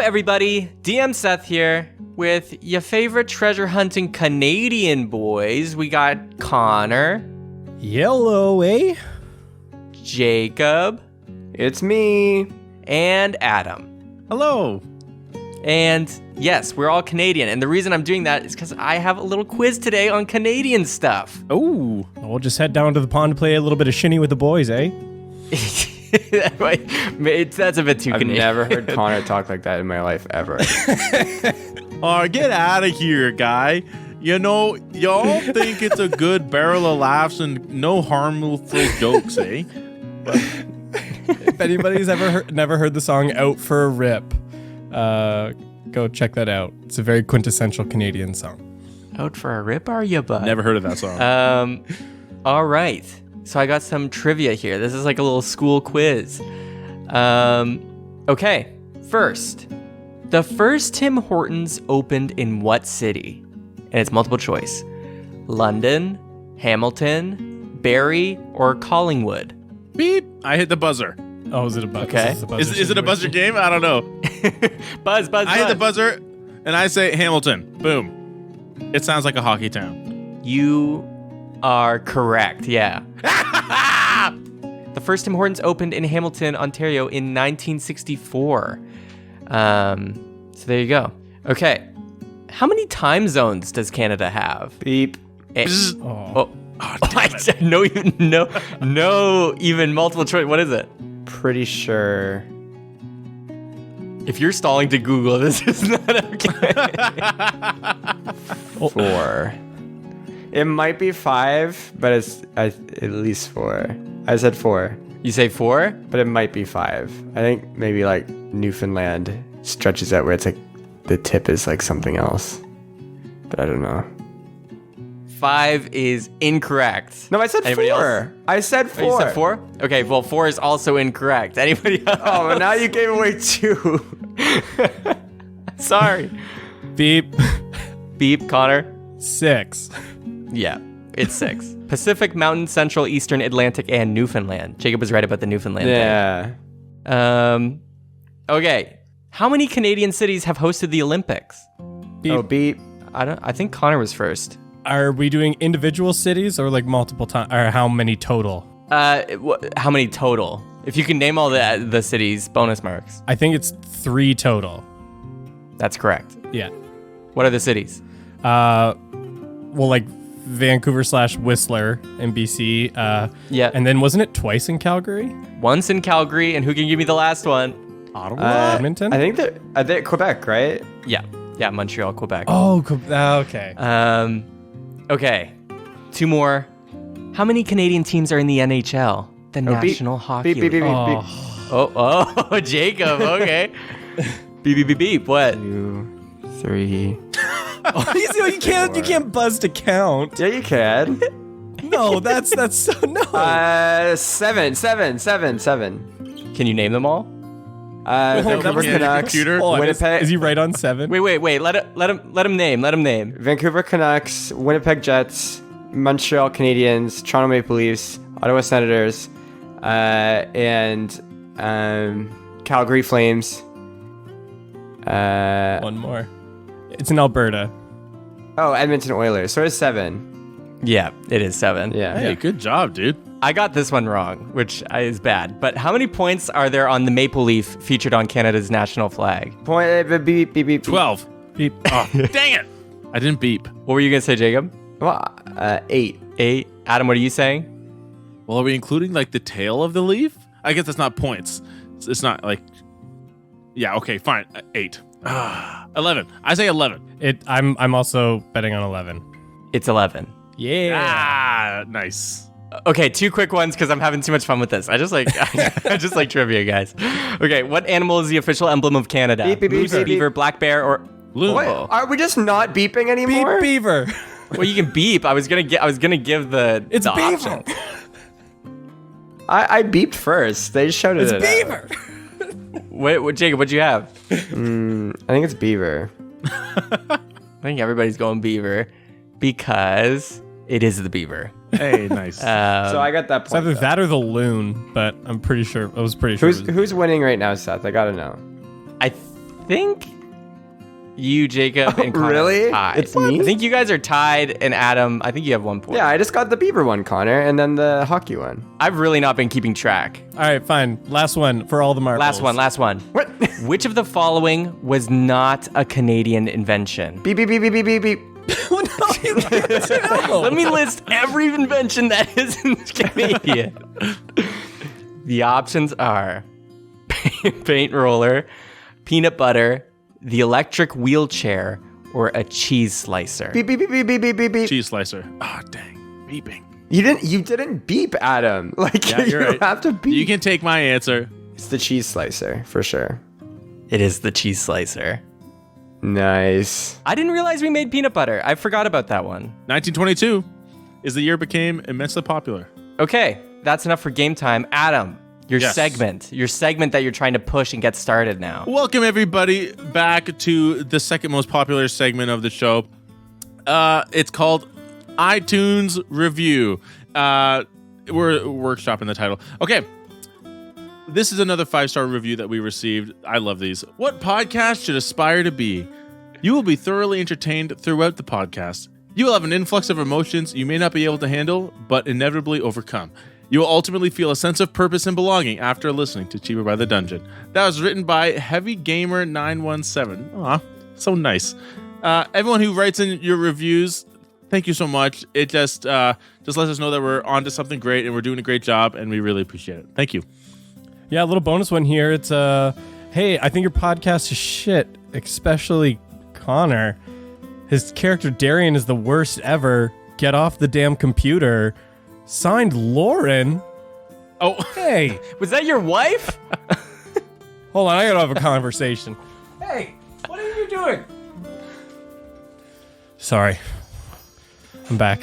everybody. DM Seth here with your favorite treasure hunting Canadian boys. We got Connor. Yellow, eh? Jacob. It's me. And Adam. Hello. And yes, we're all Canadian. And the reason I'm doing that is because I have a little quiz today on Canadian stuff. Oh, we'll just head down to the pond to play a little bit of shinny with the boys, eh? That's a bit too Canadian. I've never heard Connor talk like that in my life ever. Oh, get out of here, guy. You know, y'all think it's a good barrel of laughs and no harmful jokes, eh? If anybody's never heard the song Out for a Rip, go check that out. It's a very quintessential Canadian song. Out for a rip, are you, bud? Never heard of that song. All right. So I got some trivia here. This is like a little school quiz. Okay. First, the first Tim Hortons opened in what city? And it's multiple choice. London, Hamilton, Barrie, or Collingwood? Beep. I hit the buzzer. Oh, is it a buzzer? Okay. Is it a buzzer game? I don't know. Buzz. I hit the buzzer and I say Hamilton. Boom. It sounds like a hockey town. You are correct, yeah. The first Tim Hortons opened in Hamilton, Ontario in 1964. So there you go. Okay. How many time zones does Canada have? Beep. Oh, no, even multiple choice. What is it? Pretty sure. If you're stalling to Google, this is not okay. 4. It might be 5, but it's at least 4. I said 4, You say 4? but it might be 5. I think maybe like Newfoundland stretches out where it's like the tip is like something else, but I don't know. 5 is incorrect. No, I said Anybody 4. else? I said 4. Oh, you said 4? Okay, well, 4 is also incorrect. Anybody else? Oh, but now you gave away 2. Sorry. Beep. Beep, Connor. 6. Yeah, it's 6. Pacific, Mountain, Central, Eastern, Atlantic, and Newfoundland. Jacob was right about the Newfoundland Yeah. thing. Okay. How many Canadian cities have hosted the Olympics? Beep. Oh, beep. I think Connor was first. Are we doing individual cities or like multiple times? Or how many total? How many total? If you can name all the cities, bonus marks. I think it's 3 total. That's correct. Yeah. What are the cities? Well, like Vancouver/Whistler in BC. Yeah. And then wasn't it twice in Calgary? Once in Calgary, and who can give me the last one? Ottawa? Edmonton? I think they're Quebec, right? Yeah, Montreal, Quebec. Oh, okay. Okay. 2 more. How many Canadian teams are in the NHL? The National Hockey Beep, beep, beep, League. beep, beep. Oh, Jacob. Okay. Beep, beep, beep, beep. What? 2, 3. You can't buzz to count. Yeah, you can. No, that's so no. 7. Can you name them all? Vancouver that Canucks, computer? Hold on, Winnipeg. Is he right on 7? Wait. Let him name. Vancouver Canucks, Winnipeg Jets, Montreal Canadiens, Toronto Maple Leafs, Ottawa Senators, and Calgary Flames. One more. It's in Alberta. Oh, Edmonton Oilers. So it's 7. Yeah, it is 7. Yeah. Hey, good job, dude. I got this one wrong, which is bad. But how many points are there on the maple leaf featured on Canada's national flag? Beep, beep, beep, beep. 12. Beep. Oh, dang it. I didn't beep. What were you gonna say, Jacob? Well, 8. 8. Adam, what are you saying? Well, are we including like the tail of the leaf? I guess that's not points. It's not like... Yeah, okay, fine. 8. 11. I say 11. I'm also betting on 11. It's 11. Yeah. Nice. Okay, 2 quick ones because I'm having too much fun with this. I just like trivia, guys. Okay, what animal is the official emblem of Canada? Beep, beep, beep, Moose, beep, beaver, black bear, or Loon. What? Are we just not beeping anymore? Beep beaver. well, you can beep. I was gonna give the It's the beaver. options. I beeped first. They just shouted It's it beaver. What, Jacob? What'd you have? I think it's beaver. I think everybody's going beaver because it is the beaver. Hey, nice. So I got that It's point. either though. that or the loon, but I was pretty sure. it was- Who's winning right now, Seth? I gotta know. think you, Jacob, and Connor really? are tied. It's me? I think you guys are tied, and Adam, I think you have 1 point. Yeah, I just got the beaver one, Connor, and then the hockey one. I've really not been keeping track. All right, fine. Last one for all the marbles. Last one. What? Which of the following was not a Canadian invention? Beep, beep, beep, beep, beep, beep, beep. Let me list every invention that isn't Canadian. The options are paint roller, peanut butter, the electric wheelchair, or a cheese slicer. Beep, beep, beep, beep, beep, beep, beep, beep. Cheese slicer. Ah, dang. Beeping. You didn't beep, Adam. Like, Yeah, you're you right. have to beep. You can take my answer. It's the cheese slicer, for sure. It is the cheese slicer. Nice. I didn't realize we made peanut butter. I forgot about that one. 1922 is the year it became immensely popular. Okay, that's enough for game time. Adam, your Yes. segment that you're trying to push and get started now. Welcome everybody back to the second most popular segment of the show. It's called iTunes Review. We're workshopping the title. Okay. This is another 5-star review that we received. I love these. What podcast should aspire to be? You will be thoroughly entertained throughout the podcast. You will have an influx of emotions you may not be able to handle, but inevitably overcome. You will ultimately feel a sense of purpose and belonging after listening to Cheaper by the Dungeon. That was written by Heavy Gamer 917. Aw, so nice. Everyone who writes in your reviews, thank you so much. It just lets us know that we're onto something great and we're doing a great job, and we really appreciate it. Thank you. Yeah, a little bonus one here. It's hey, I think your podcast is shit, especially Connor. His character Darian is the worst ever. Get off the damn computer. Signed, Lauren. Oh, Hey, Was that your wife? hold on, I gotta have a conversation. Hey, what are you doing? Sorry. I'm back.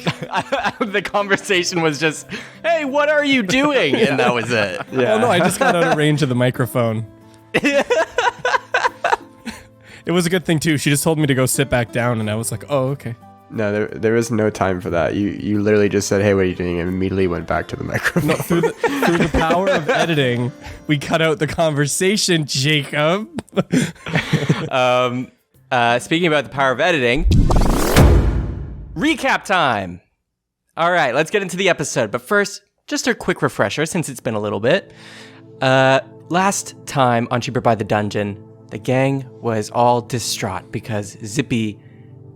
The conversation was just, hey, what are you doing? And that was it. Yeah. Oh no, I just got out of range of the microphone. It was a good thing too. She just told me to go sit back down, and I was like, "Oh, okay." No, there was no time for that. You literally just said, "Hey, what are you doing?" and immediately went back to the microphone. Through the power of editing, we cut out the conversation, Jacob. Speaking about the power of editing, recap time. All right, let's get into the episode. But first, just a quick refresher since it's been a little bit. Last time on Cheaper by the Dungeon, the gang was all distraught because Zippy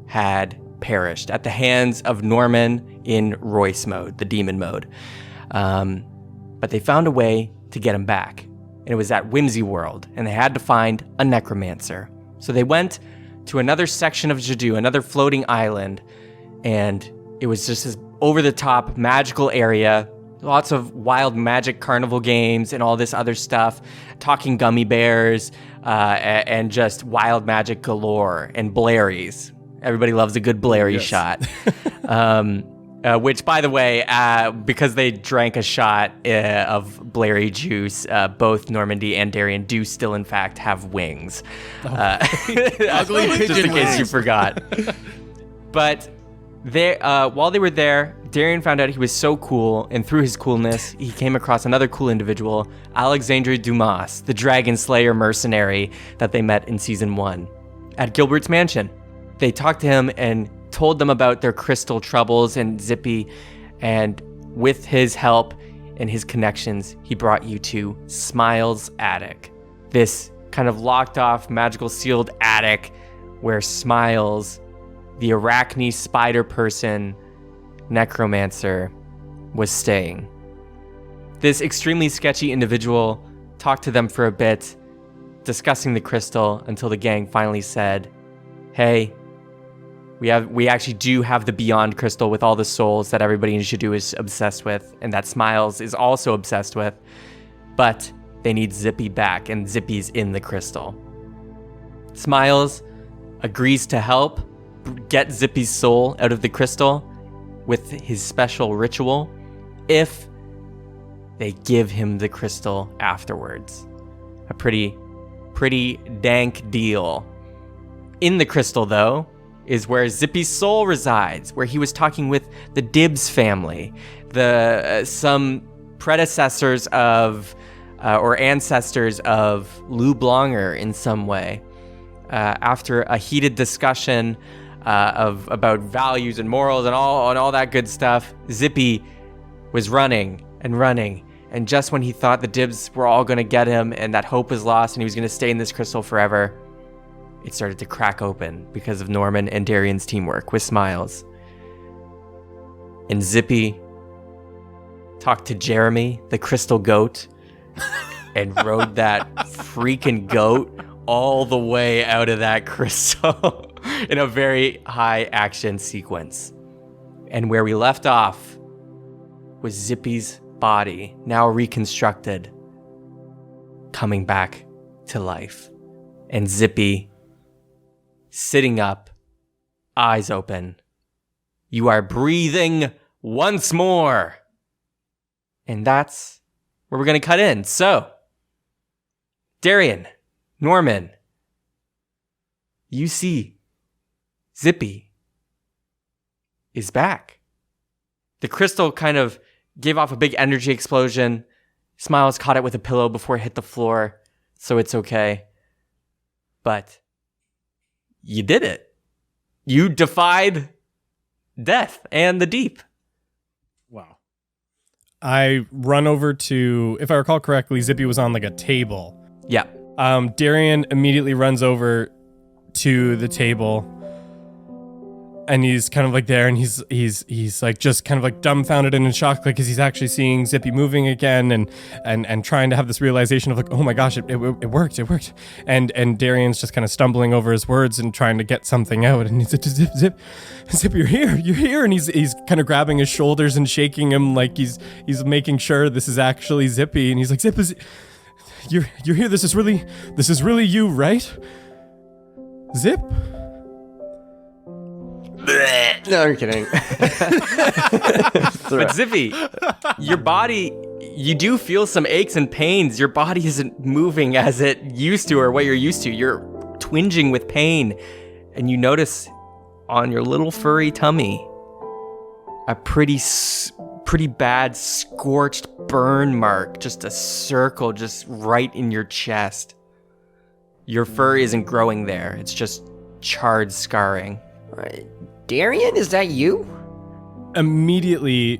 had perished at the hands of Norman in Royce mode, the demon mode. But they found a way to get him back. And it was at Whimsy World, and they had to find a necromancer. So they went to another section of Jadoo, another floating island, and it was just this over-the-top magical area, lots of wild magic carnival games and all this other stuff, talking gummy bears, and just wild magic galore, and Blairies. Everybody loves a good Blairy shot. Which, by the way, because they drank a shot of Blairy juice, both Normandy and Darian do still, in fact, have wings. Ugly Just pigeon in case you wings. forgot. But they, while they were there, Darian found out he was so cool, and through his coolness, he came across another cool individual, Alexandre Dumas, the Dragon Slayer mercenary that they met in Season 1 at Gilbert's mansion. They talked to him and told them about their crystal troubles and Zippy, and with his help and his connections, he brought you to Smiles' attic. This kind of locked off, magical sealed attic where Smiles, the Arachne spider person necromancer, was staying. This extremely sketchy individual talked to them for a bit, discussing the crystal until the gang finally said, hey, we actually do have the Beyond Crystal with all the souls that everybody in Jadoo is obsessed with, and that Smiles is also obsessed with, but they need Zippy back, and Zippy's in the crystal. Smiles agrees to help get Zippy's soul out of the crystal with his special ritual if they give him the crystal afterwards. A pretty dank deal. In the crystal, though, is where Zippy's soul resides, where he was talking with the Dibbs family, some predecessors of or ancestors of Lou Blonger in some way. after a heated discussion about values and morals and all that good stuff, Zippy was running, and just when he thought the dibs were all going to get him and that hope was lost and he was going to stay in this crystal forever, it started to crack open because of Norman and Darian's teamwork with smiles. And Zippy talked to Jeremy, the crystal goat, and rode that freaking goat all the way out of that crystal in a very high action sequence. And where we left off was Zippy's body, now reconstructed, coming back to life. And Zippy sitting up, eyes open. You are breathing once more. And that's where we're going to cut in. So, Darian, Norman, you see Zippy is back. The crystal kind of gave off a big energy explosion. Smiles caught it with a pillow before it hit the floor, so it's okay. But you did it. You defied death and the deep. Wow. I run over to, if I recall correctly, Zippy was on like a table. Yeah. Darian immediately runs over to the table, and he's kind of like there, and he's like just kind of like dumbfounded and in shock, like, because he's actually seeing Zippy moving again, and trying to have this realization of like, oh my gosh, it worked, and Darian's just kind of stumbling over his words and trying to get something out, and he's like, Zip, you're here, and he's kind of grabbing his shoulders and shaking him like he's making sure this is actually Zippy, and he's like, Zip, you're here, this is really you, right? Zip? No, I'm kidding. But Zippy, your body, you do feel some aches and pains. Your body isn't moving as it used to or what you're used to. You're twinging with pain. And you notice on your little furry tummy a pretty bad scorched burn mark. Just a circle just right in your chest. Your fur isn't growing there. It's just charred scarring. Darian, is that you? Immediately,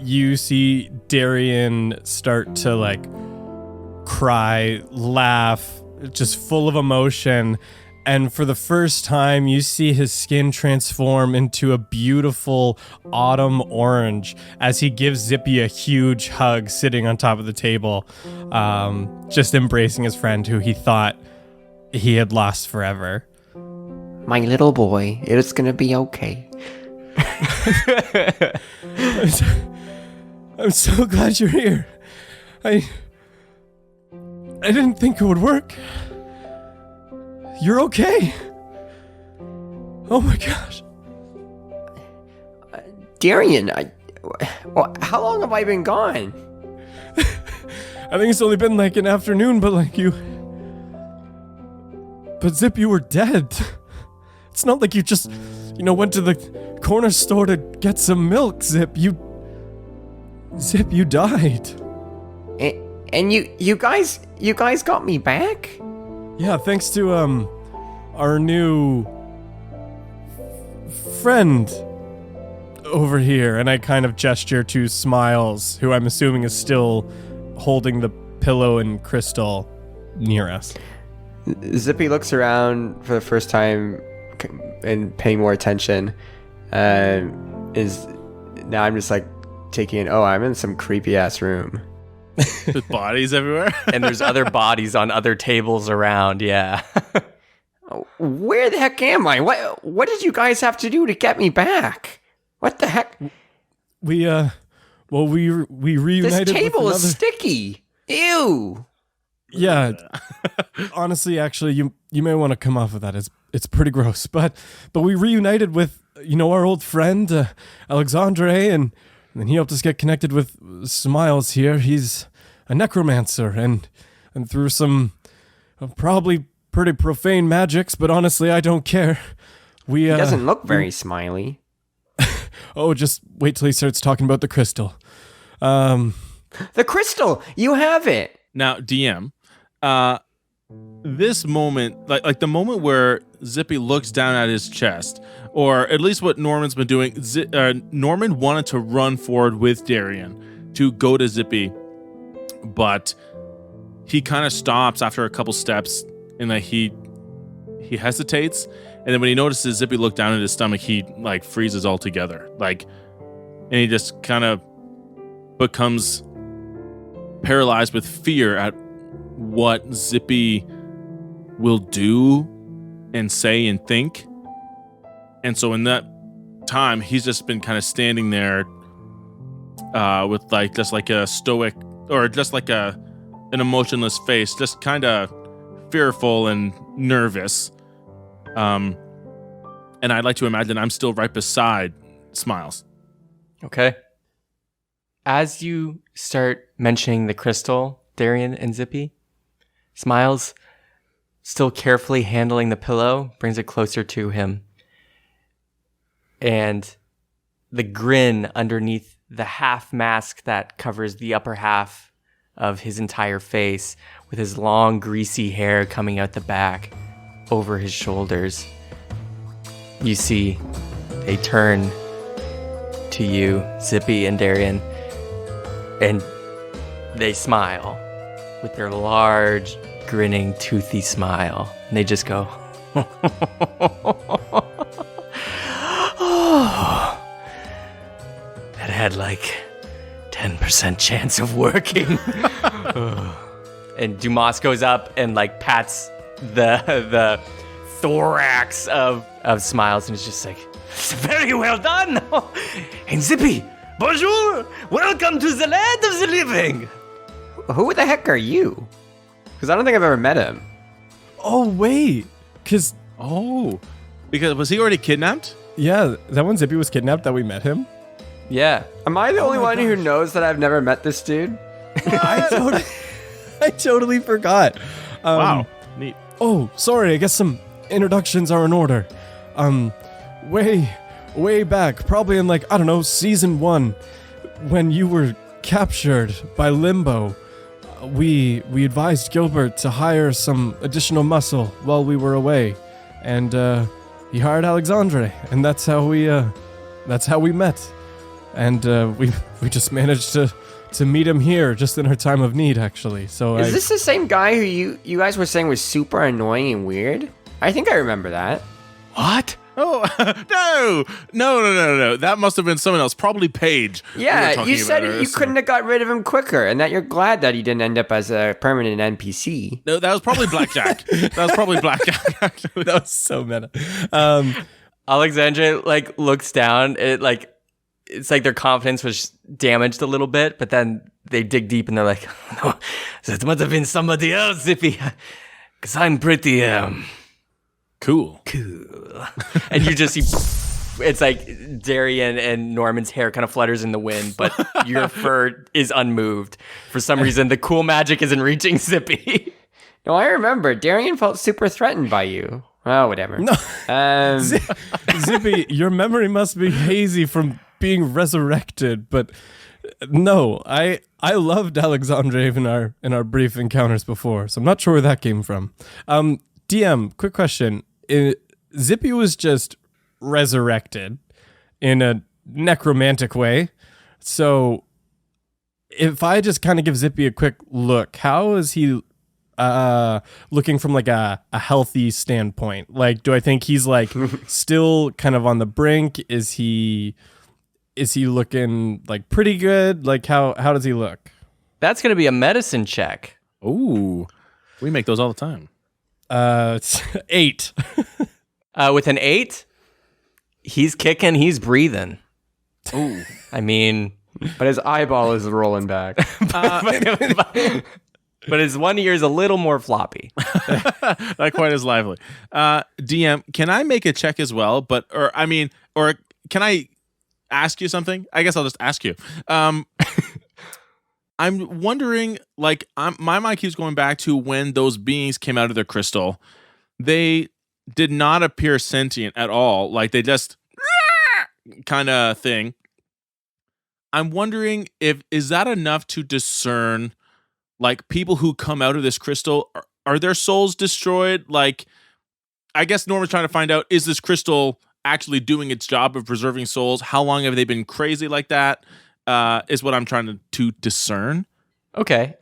you see Darian start to like cry, laugh, just full of emotion. And for the first time, you see his skin transform into a beautiful autumn orange as he gives Zippy a huge hug sitting on top of the table, just embracing his friend who he thought he had lost forever. My little boy, it's gonna be okay. I'm so glad you're here. I didn't think it would work. You're okay. Oh my gosh. Darian, how long have I been gone? I think it's only been like an afternoon, but But Zip, you were dead. It's not like you just, went to the corner store to get some milk, Zip. You died. And you guys got me back? Yeah, thanks to our new friend over here. And I kind of gesture to Smiles, who I'm assuming is still holding the pillow and crystal near us. Zippy looks around for the first time and paying more attention. Now I'm just like taking in, I'm in some creepy ass room. With bodies everywhere. And there's other bodies on other tables around, yeah. Where the heck am I? What did you guys have to do to get me back? What the heck? We reunited. This table with is sticky. Ew. Yeah. Honestly, actually, you may want to come off of that. It's pretty gross. But we reunited with our old friend Alexandre, and then he helped us get connected with Smiles here. He's a necromancer, and through some probably pretty profane magics, but honestly, I don't care. He doesn't look very smiley. Oh, just wait till he starts talking about the crystal. The crystal! You have it! Now, DM, this moment, like the moment where Zippy looks down at his chest, or at least what Norman's been doing, Norman wanted to run forward with Darian to go to Zippy, but he kind of stops after a couple steps, and like he hesitates, and then when he notices Zippy look down at his stomach, he like freezes altogether, like, and he just kind of becomes paralyzed with fear at what Zippy will do and say and think. And so in that time, he's just been kind of standing there with like just like a stoic, or just like an emotionless face, just kind of fearful and nervous. And I'd like to imagine I'm still right beside Smiles. Okay. As you start mentioning the crystal, Darian and Zippy, Smiles, still carefully handling the pillow, brings it closer to him. And the grin underneath the half mask that covers the upper half of his entire face, with his long, greasy hair coming out the back over his shoulders. You see, they turn to you, Zippy and Darian, and they smile with their large, grinning, toothy smile. And they just go, oh, that had like 10% chance of working. And Dumas goes up and like pats the thorax of Smiles, and it's just like, very well done. And Zippy, bonjour, welcome to the land of the living. Who the heck are you? Because I don't think I've ever met him. Oh, wait. Because, Because was he already kidnapped? yeah, that when Zippy was kidnapped that we met him. Yeah. Am I the only my one who gosh. knows that I've never met this dude? I totally forgot. Wow, neat. Oh, sorry, I guess some introductions are in order. Way back, probably in like, I don't know, season 1, when you were captured by Limbo, we advised Gilbert to hire some additional muscle while we were away, and he hired Alexandre, and that's how we met, and we just managed to meet him here, just in our time of need, actually. So Is this the same guy who you guys were saying was super annoying and weird? I think I remember that. What? Oh, no. That must have been someone else. Probably Paige. Yeah, you said you couldn't have got rid of him quicker, and that you're glad that he didn't end up as a permanent NPC. No, that was probably Blackjack. Actually. that was so meta. Alexandre like looks down. It's like their confidence was damaged a little bit, but then they dig deep and they're like, no, it must have been somebody else, Zippy, because I'm pretty Cool. And you just see, it's like Darian and Norman's hair kind of flutters in the wind, but your fur is unmoved. For some reason, the cool magic isn't reaching Zippy. No, I remember. Darian felt super threatened by you. Oh, whatever. No. Zippy, your memory must be hazy from being resurrected, but no, I loved Alexandre in our brief encounters before, so I'm not sure where that came from. DM, quick question. Zippy was just resurrected in a necromantic way, so if I just kind of give Zippy a quick look, how is he looking from like a healthy standpoint? Like, do I think he's like still kind of on the brink? Is he looking like pretty good? Like, how does he look? That's going to be a medicine check. Ooh, we make those all the time. It's 8. With an 8, he's kicking, he's breathing. Ooh. I mean, But his eyeball is rolling back. but his one ear is a little more floppy. Not quite as lively. DM, can I make a check as well? Or can I ask you something? I guess I'll just ask you. I'm wondering, like, my mind keeps going back to when those beings came out of the crystal. They did not appear sentient at all. Like, they just kind of thing. I'm wondering is that enough to discern, like, people who come out of this crystal are their souls destroyed? Like, I guess Norman's trying to find out, is this crystal actually doing its job of preserving souls? How long have they been crazy like that? Is what I'm trying to discern. Okay.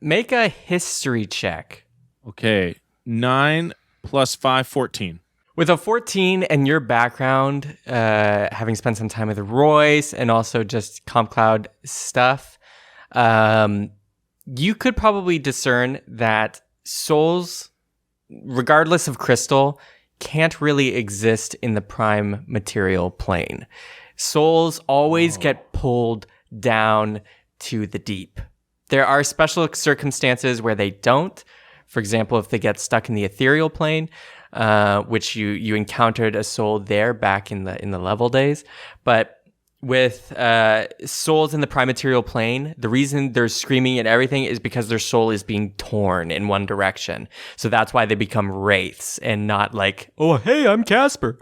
Make a history check. Okay. 9 plus 5, 14. With a 14 and your background, having spent some time with Royce and also just Comp Cloud stuff, you could probably discern that souls, regardless of crystal, can't really exist in the prime material plane. Souls always get pulled down to the deep. There are special circumstances where they don't. For example, if they get stuck in the ethereal plane, which you encountered a soul there back in the level days. But with souls in the prime material plane, the reason they're screaming and everything is because their soul is being torn in one direction. So that's why they become wraiths and not like, oh, hey, I'm Casper.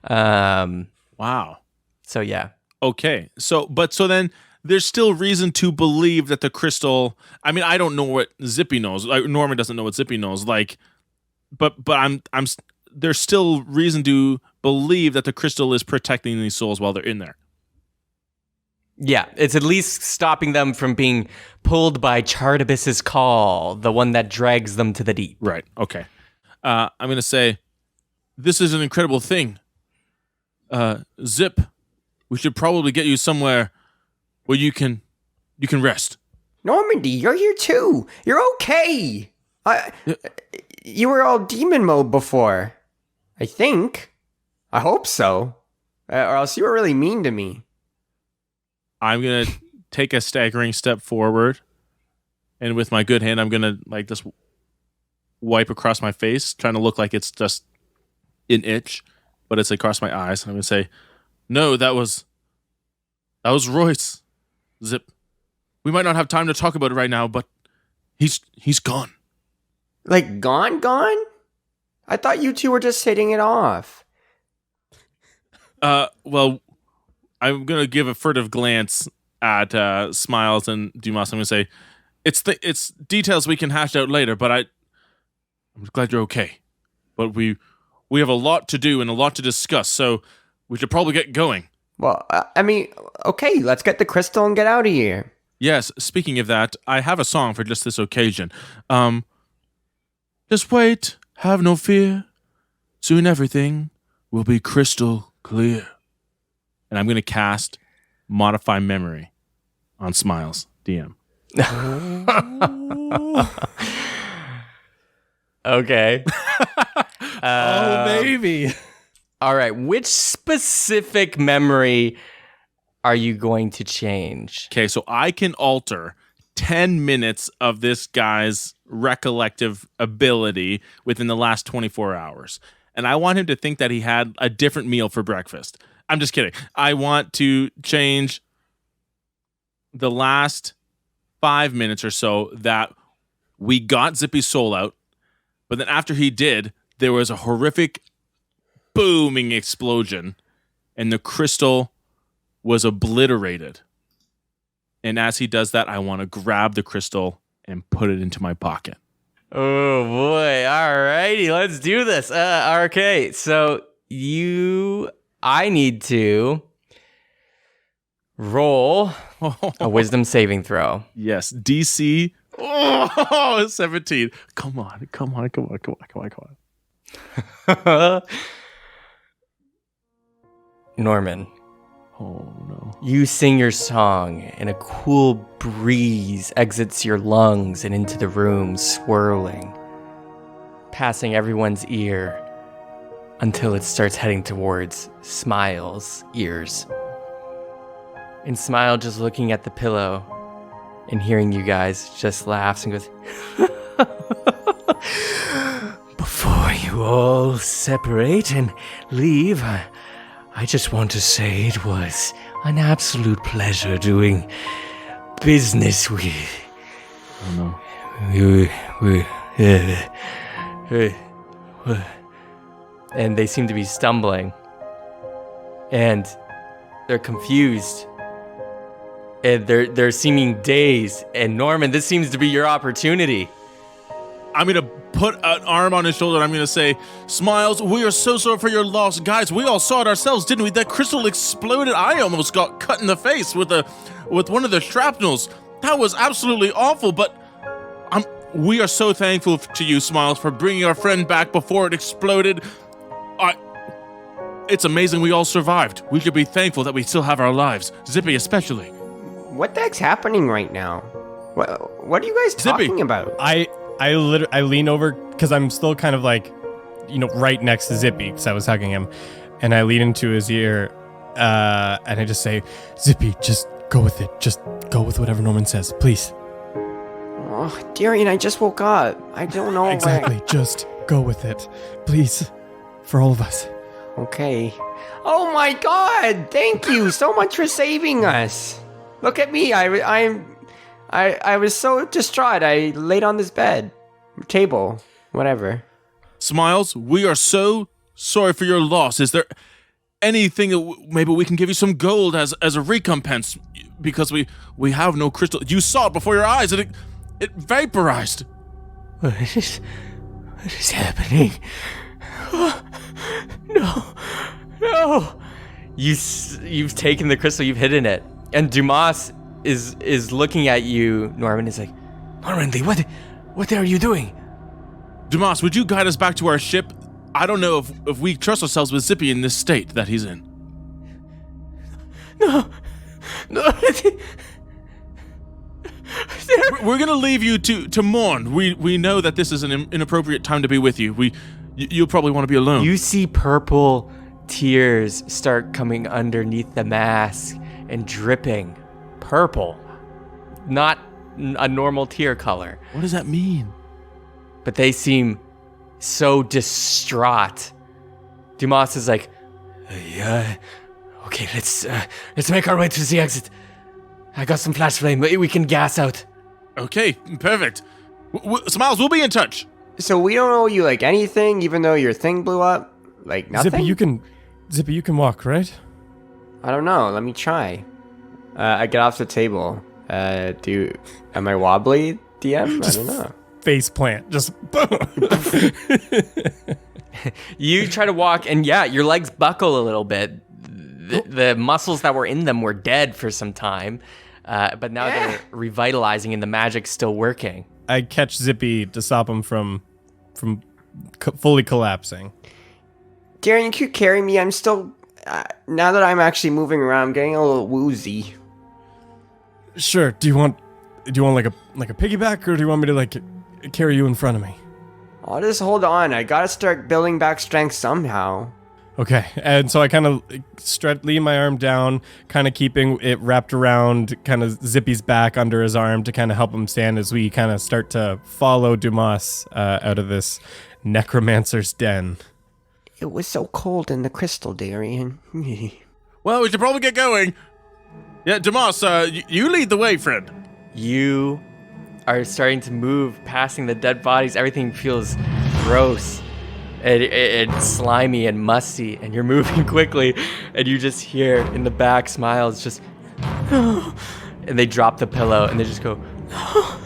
Wow. So yeah. Okay. So then there's still reason to believe that the crystal, I mean, I don't know what Zippy knows. Like, Norman doesn't know what Zippy knows. Like, but I'm there's still reason to believe that the crystal is protecting these souls while they're in there. Yeah, it's at least stopping them from being pulled by Chartibus's call, the one that drags them to the deep. Right. Okay. I'm going to say, this is an incredible thing. Zip, we should probably get you somewhere where you can rest. Normandy, you're here too. You're okay. You were all demon mode before. I think. I hope so. Or else you were really mean to me. I'm going to take a staggering step forward. And with my good hand, I'm going to like just wipe across my face, trying to look like it's just an itch, but it's across my eyes. And I'm going to say, no, that was Royce. Zip. We might not have time to talk about it right now, but he's gone. Like, gone? I thought you two were just hitting it off. Well, I'm going to give a furtive glance at Smiles and Dumas. I'm going to say, it's details we can hash out later, but I'm glad you're okay. But we have a lot to do and a lot to discuss, so we should probably get going. Well, I mean, okay, let's get the crystal and get out of here. Yes, speaking of that, I have a song for just this occasion. Just wait, have no fear. Soon everything will be crystal clear. And I'm going to cast Modify Memory on Smiles, DM. Okay. Oh, baby. All right. Which specific memory are you going to change? Okay, so I can alter 10 minutes of this guy's recollective ability within the last 24 hours. And I want him to think that he had a different meal for breakfast. I'm just kidding. I want to change the last 5 minutes or so that we got Zippy's soul out. But then after he did, there was a horrific booming explosion and the crystal was obliterated. And as he does that, I want to grab the crystal and put it into my pocket. Oh boy. All righty. Let's do this. Okay. So I need to roll a wisdom saving throw. Yes. DC 17. Come on. Norman. Oh no. You sing your song, and a cool breeze exits your lungs and into the room, swirling, passing everyone's ear until it starts heading towards Smile's ears. And Smile, just looking at the pillow and hearing you guys, just laughs and goes, "Before you all separate and leave, I just want to say it was an absolute pleasure doing business with Oh no. And they seem to be stumbling. And they're confused. And they're seeming dazed. And Norman, this seems to be your opportunity. I'm going to put an arm on his shoulder and I'm going to say, Smiles, we are so sorry for your loss. Guys, we all saw it ourselves, didn't we? That crystal exploded. I almost got cut in the face with one of the shrapnels. That was absolutely awful, but we are so thankful to you, Smiles, for bringing our friend back before it exploded. It's amazing we all survived. We should be thankful that we still have our lives. Zippy especially. What the heck's happening right now? What are you guys Zippy. talking about? I lean over because I'm still kind of like, right next to Zippy because I was hugging him, and I lean into his ear, and I just say, Zippy, just go with it. Just go with whatever Norman says, please. Oh, Darian, I just woke up. I don't know. Exactly. Just go with it, please, for all of us. Okay. Oh my God! Thank you so much for saving us. Look at me. I was so distraught. I laid on this table, whatever. Smiles, we are so sorry for your loss. Is there anything that maybe we can give you some gold as a recompense? Because we have no crystal. You saw it before your eyes and it vaporized. What is happening? No. You've taken the crystal, you've hidden it. And Dumas is looking at you, Norman, is like, Normandy, what are you doing? Dumas, would you guide us back to our ship? I don't know if we trust ourselves with Zippy in this state that he's in. No. We're gonna leave you to mourn. We know that this is an inappropriate time to be with you. You'll probably want to be alone. You see purple tears start coming underneath the mask and dripping purple. Not a normal tear color. What does that mean? But they seem so distraught. Dumas is like, yeah, okay, let's make our way to the exit. I got some flash flame. We can gas out. Okay, perfect. Smiles, we'll be in touch. So we don't owe you like anything, even though your thing blew up? Like nothing? Zippy, you can walk, right? I don't know. Let me try. I get off the table. Am I wobbly, DM? I don't know. Face plant, just boom. You try to walk, and yeah, your legs buckle a little bit. The muscles that were in them were dead for some time, but now they're revitalizing, and the magic's still working. I catch Zippy to stop him from fully collapsing. Darian, you carry me. I'm still. Now that I'm actually moving around, I'm getting a little woozy. Sure. Do you want like a piggyback, or do you want me to like carry you in front of me? I'll just hold on. I gotta start building back strength somehow. Okay, and so I kind of lean my arm down, kind of keeping it wrapped around kind of Zippy's back under his arm to kind of help him stand as we kind of start to follow Dumas out of this necromancer's den. It was so cold in the crystal, Darian. Well, we should probably get going. Yeah, Dumas, you lead the way, friend. You are starting to move, passing the dead bodies. Everything feels gross. It's slimy and musty, and you're moving quickly, and you just hear in the back Smiles just, no, and they drop the pillow, and they just go, no,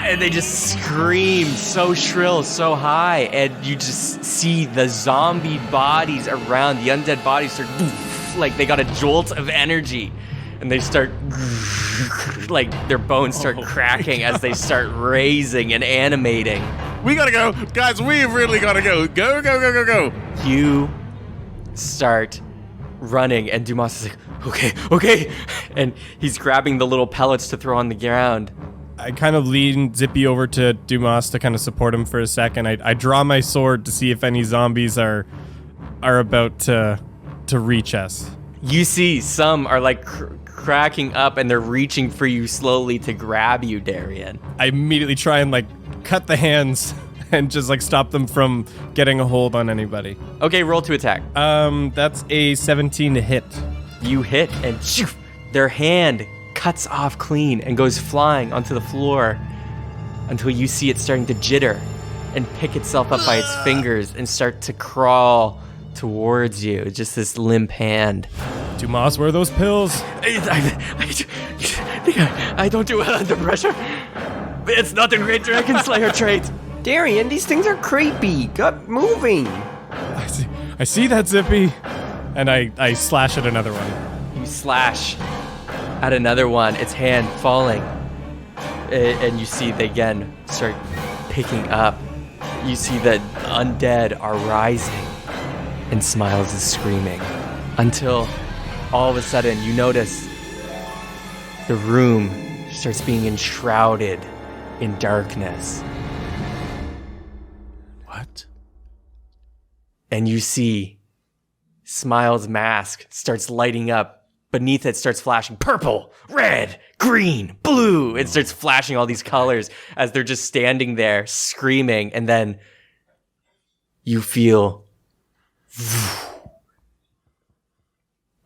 and they just scream so shrill, so high, and you just see the zombie bodies around, the undead bodies start, like they got a jolt of energy, and they start, like their bones start cracking as they start raising and animating. We gotta go. Guys, we really gotta go. Go, go, go, go, go. You start running, and Dumas is like, okay. And he's grabbing the little pellets to throw on the ground. I kind of lean Zippy over to Dumas to kind of support him for a second. I draw my sword to see if any zombies are about to reach us. You see some are like cracking up, and they're reaching for you slowly to grab you, Darian. I immediately try and like cut the hands and just like stop them from getting a hold on anybody. Okay, roll to attack. That's a 17 to hit. You hit, and shoo, their hand cuts off clean and goes flying onto the floor until you see it starting to jitter and pick itself up by its fingers and start to crawl towards you. Just this limp hand. Dumas, where are those pills? I don't do well under pressure. It's not the Great Dragon Slayer trait. Darian, these things are creepy. Get moving. I see that, Zippy. And I slash at another one. You slash at another one, its hand falling. And you see they again start picking up. You see that undead are rising. And Smiles is screaming. Until all of a sudden you notice the room starts being enshrouded in darkness. What? And you see Smiles' mask starts lighting up. Beneath it starts flashing purple, red, green, blue. It starts flashing all these colors as they're just standing there screaming. And then you feel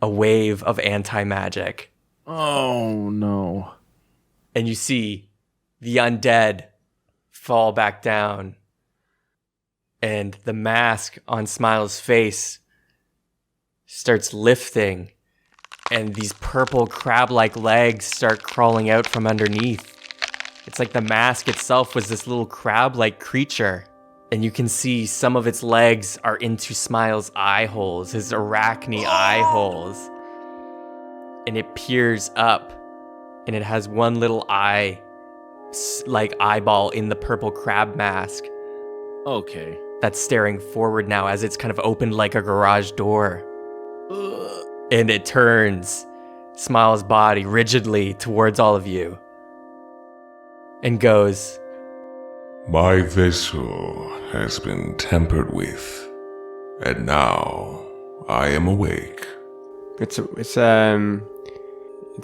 a wave of anti-magic. Oh, no. And you see the undead fall back down. And the mask on Smiles' face starts lifting. And these purple crab-like legs start crawling out from underneath. It's like the mask itself was this little crab-like creature. And you can see some of its legs are into Smiles' eye holes, his arachne eye holes. And it peers up. And it has one little eye, like eyeball in the purple crab mask. Okay. That's staring forward now as it's kind of opened like a garage door. And it turns Smiles' body rigidly towards all of you and goes, My vessel has been tampered with, and now I am awake. It's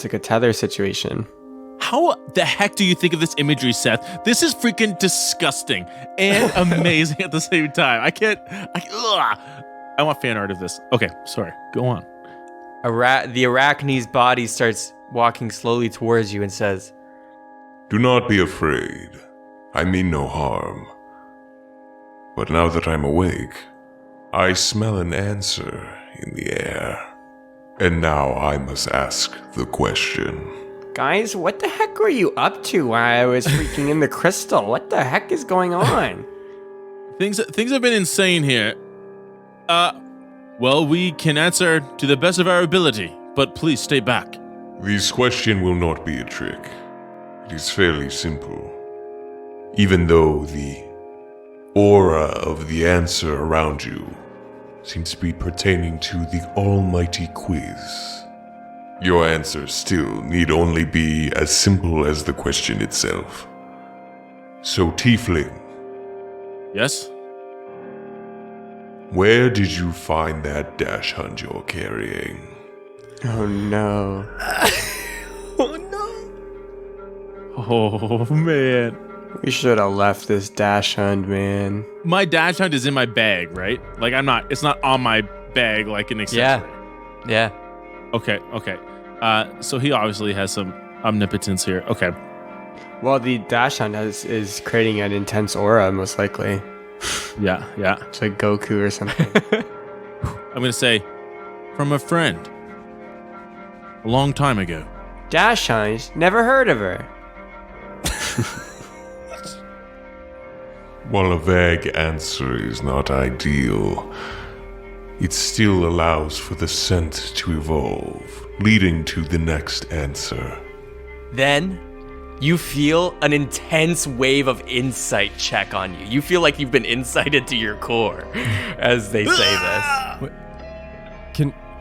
like a tether situation. How the heck do you think of this imagery, Seth? This is freaking disgusting and amazing at the same time. I want fan art of this. Okay, sorry. Go on. the arachne's body starts walking slowly towards you and says, Do not be afraid. I mean no harm. But now that I'm awake, I smell an answer in the air. And now I must ask the question. Guys, what the heck were you up to while I was freaking in the crystal? What the heck is going on? Things have been insane here. Well, we can answer to the best of our ability, but please stay back. This question will not be a trick. It is fairly simple. Even though the aura of the answer around you seems to be pertaining to the almighty quiz, your answer still need only be as simple as the question itself. So, Tiefling, Yes? where did you find that dash hunt you're carrying? Oh no. Oh, man. We should have left this dash hunt, man. My dash hunt is in my bag, right? Like, it's not on my bag like an accessory. yeah. Okay. So he obviously has some omnipotence here. Okay. Well, the dash hunt is creating an intense aura, most likely. Yeah. It's like Goku or something. I'm going to say, from a friend. A long time ago. Dash hunt? Never heard of her. While a vague answer is not ideal, it still allows for the scent to evolve, leading to the next answer. Then you feel an intense wave of insight check on you. You feel like you've been incited to your core as they say this.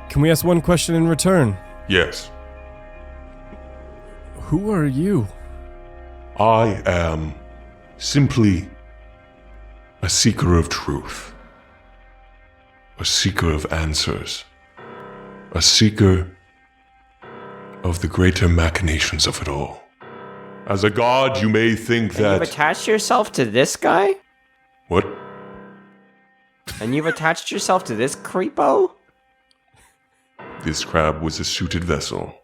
Can we ask one question in return? Yes, Who are you? I am simply a seeker of truth, a seeker of answers, a seeker of the greater machinations of it all. As a god, you may think And you've that... attached yourself to this guy? What? And you've attached yourself to this creepo? This crab was a suited vessel,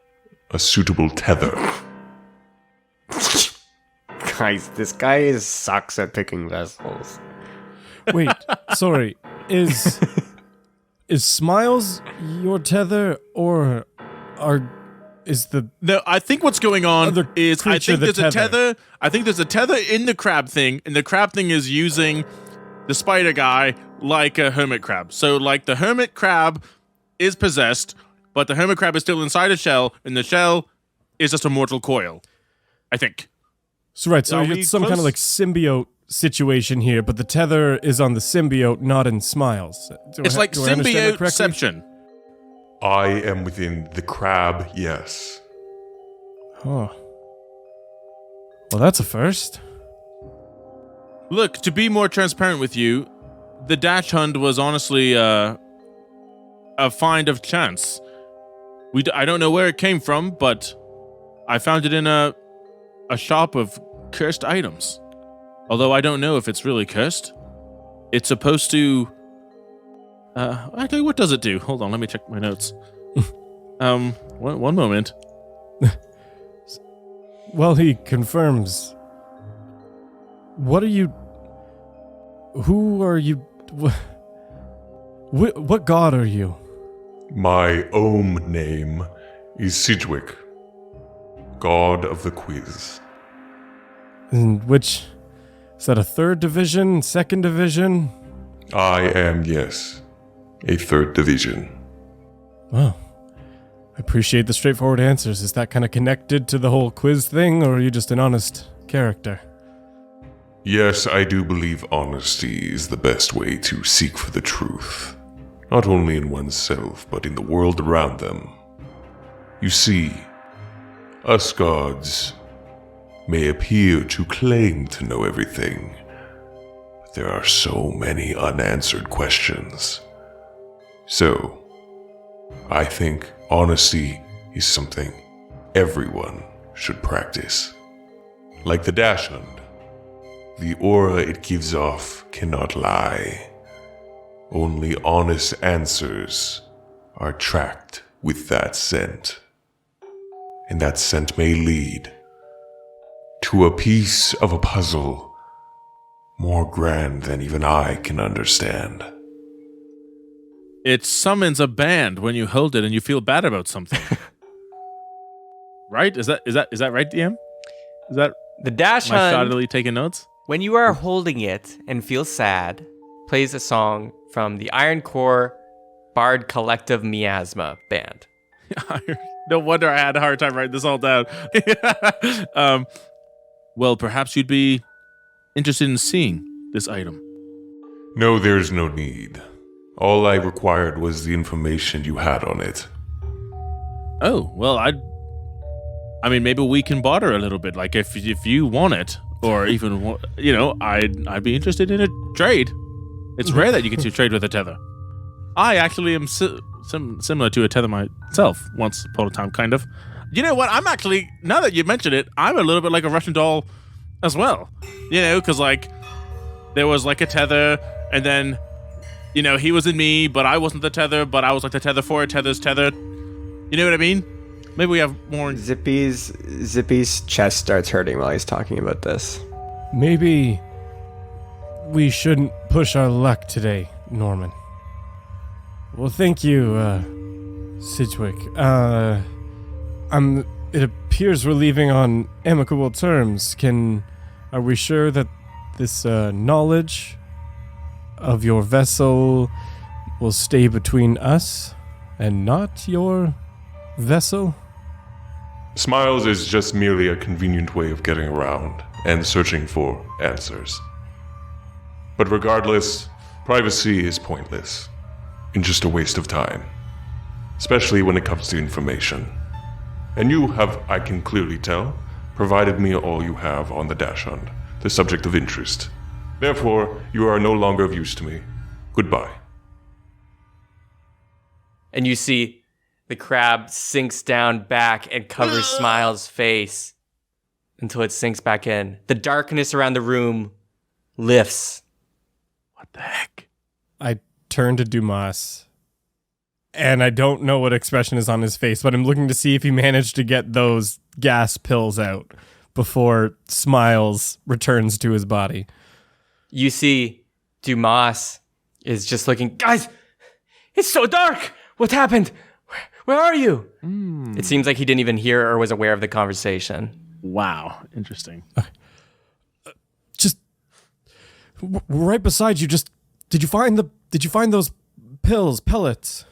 a suitable tether. Guys, this guy sucks at picking vessels. Wait, sorry. Is Smiles your tether, or are is the No, I think what's going on other is I creature think the there's a tether? tether. I think there's a tether in the crab thing, and the crab thing is using the spider guy like a hermit crab. So like the hermit crab is possessed, but the hermit crab is still inside a shell, and the shell is just a mortal coil. I think. So right, so Are you we get some kind of close? like symbiote situation here, but the tether is on the symbiote, not in Smiles. It's like do I understand that correctly? symbioteception. I am within the crab, yes. Huh. Well, that's a first. Look, to be more transparent with you, the dash hunt was honestly a find of chance. I don't know where it came from, but I found it in a shop of cursed items. Although I don't know if it's really cursed. It's supposed to... actually, what does it do? Hold on, let me check my notes. One moment. Well, he confirms. What are you... Who are you... What god are you? My own name is Sidgwick, god of the quiz. And which... Is that a 3rd division? 2nd division? I am, yes, a 3rd division. Well, I appreciate the straightforward answers. Is that kind of connected to the whole quiz thing, or are you just an honest character? Yes, I do believe honesty is the best way to seek for the truth, not only in oneself, but in the world around them. You see, us gods may appear to claim to know everything, but there are so many unanswered questions. So, I think honesty is something everyone should practice. Like the dash hunt, the aura it gives off cannot lie. Only honest answers are tracked with that scent. And that scent may lead to a piece of a puzzle more grand than even I can understand. It summons a band when you hold it and you feel bad about something. Right? Is that right, DM? Is that The dash my hunt, shoddily taking notes? when you are holding it and feel sad, plays a song from the Iron Core Bard Collective Miasma band. No wonder I had a hard time writing this all down. Well, perhaps you'd be interested in seeing this item. No, there's no need. All I required was the information you had on it. Oh, well, I mean, maybe we can barter a little bit. Like, if you want it, or even, I'd be interested in a trade. It's rare that you get to trade with a tether. I actually am similar to a tether myself, once upon a time, kind of. You know what? I'm actually, now that you mention it, I'm a little bit like a Russian doll as well. Because, like, there was, like, a tether, and then, he was in me, but I wasn't the tether, but I was, like, the tether for a tether's tether. You know what I mean? Maybe we have more... Zippy's chest starts hurting while he's talking about this. Maybe we shouldn't push our luck today, Norman. Well, thank you, Sidgwick. It appears we're leaving on amicable terms. Are we sure that this knowledge of your vessel will stay between us and not your vessel? Smiles is just merely a convenient way of getting around and searching for answers. But regardless, privacy is pointless and just a waste of time, especially when it comes to information. And you have, I can clearly tell, provided me all you have on the dash hunt, the subject of interest. Therefore, you are no longer of use to me. Goodbye. And you see the crab sinks down back and covers Smile's face until it sinks back in. The darkness around the room lifts. What the heck? I turn to Dumas, and I don't know what expression is on his face, but I'm looking to see if he managed to get those gas pills out before Smiles returns to his body. You see Dumas is just looking, guys, it's so dark. What happened? Where are you? It seems like he didn't even hear or was aware of the conversation. Wow, interesting. Just right beside you. Just did you find those pellets?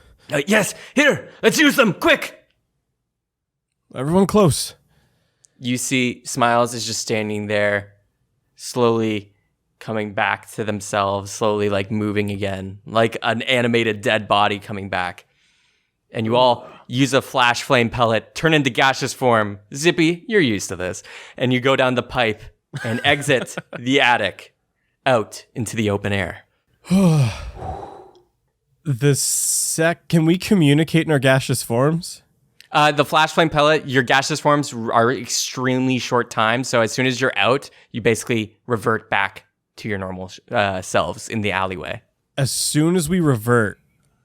Yes, here, let's use them, quick! Everyone close. You see Smiles is just standing there, slowly coming back to themselves, slowly like moving again, like an animated dead body coming back. And you all use a flash flame pellet, turn into gaseous form. Zippy, you're used to this. And you go down the pipe and exit the attic out into the open air. Can we communicate in our gaseous forms? The flash flame pellet, your gaseous forms are extremely short time. So as soon as you're out, you basically revert back to your normal selves in the alleyway. As soon as we revert,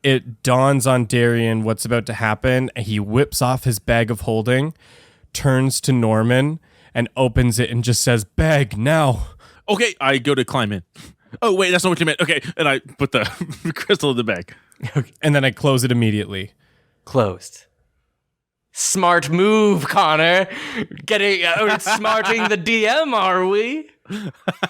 it dawns on Darian what's about to happen. And he whips off his bag of holding, turns to Norman, and opens it and just says, "Bag now." Okay, I go to climb in. Oh, wait, that's not what you meant. Okay, and I put the crystal in the bag. And then I close it immediately. Closed. Smart move, Connor. Outsmarting the DM, are we?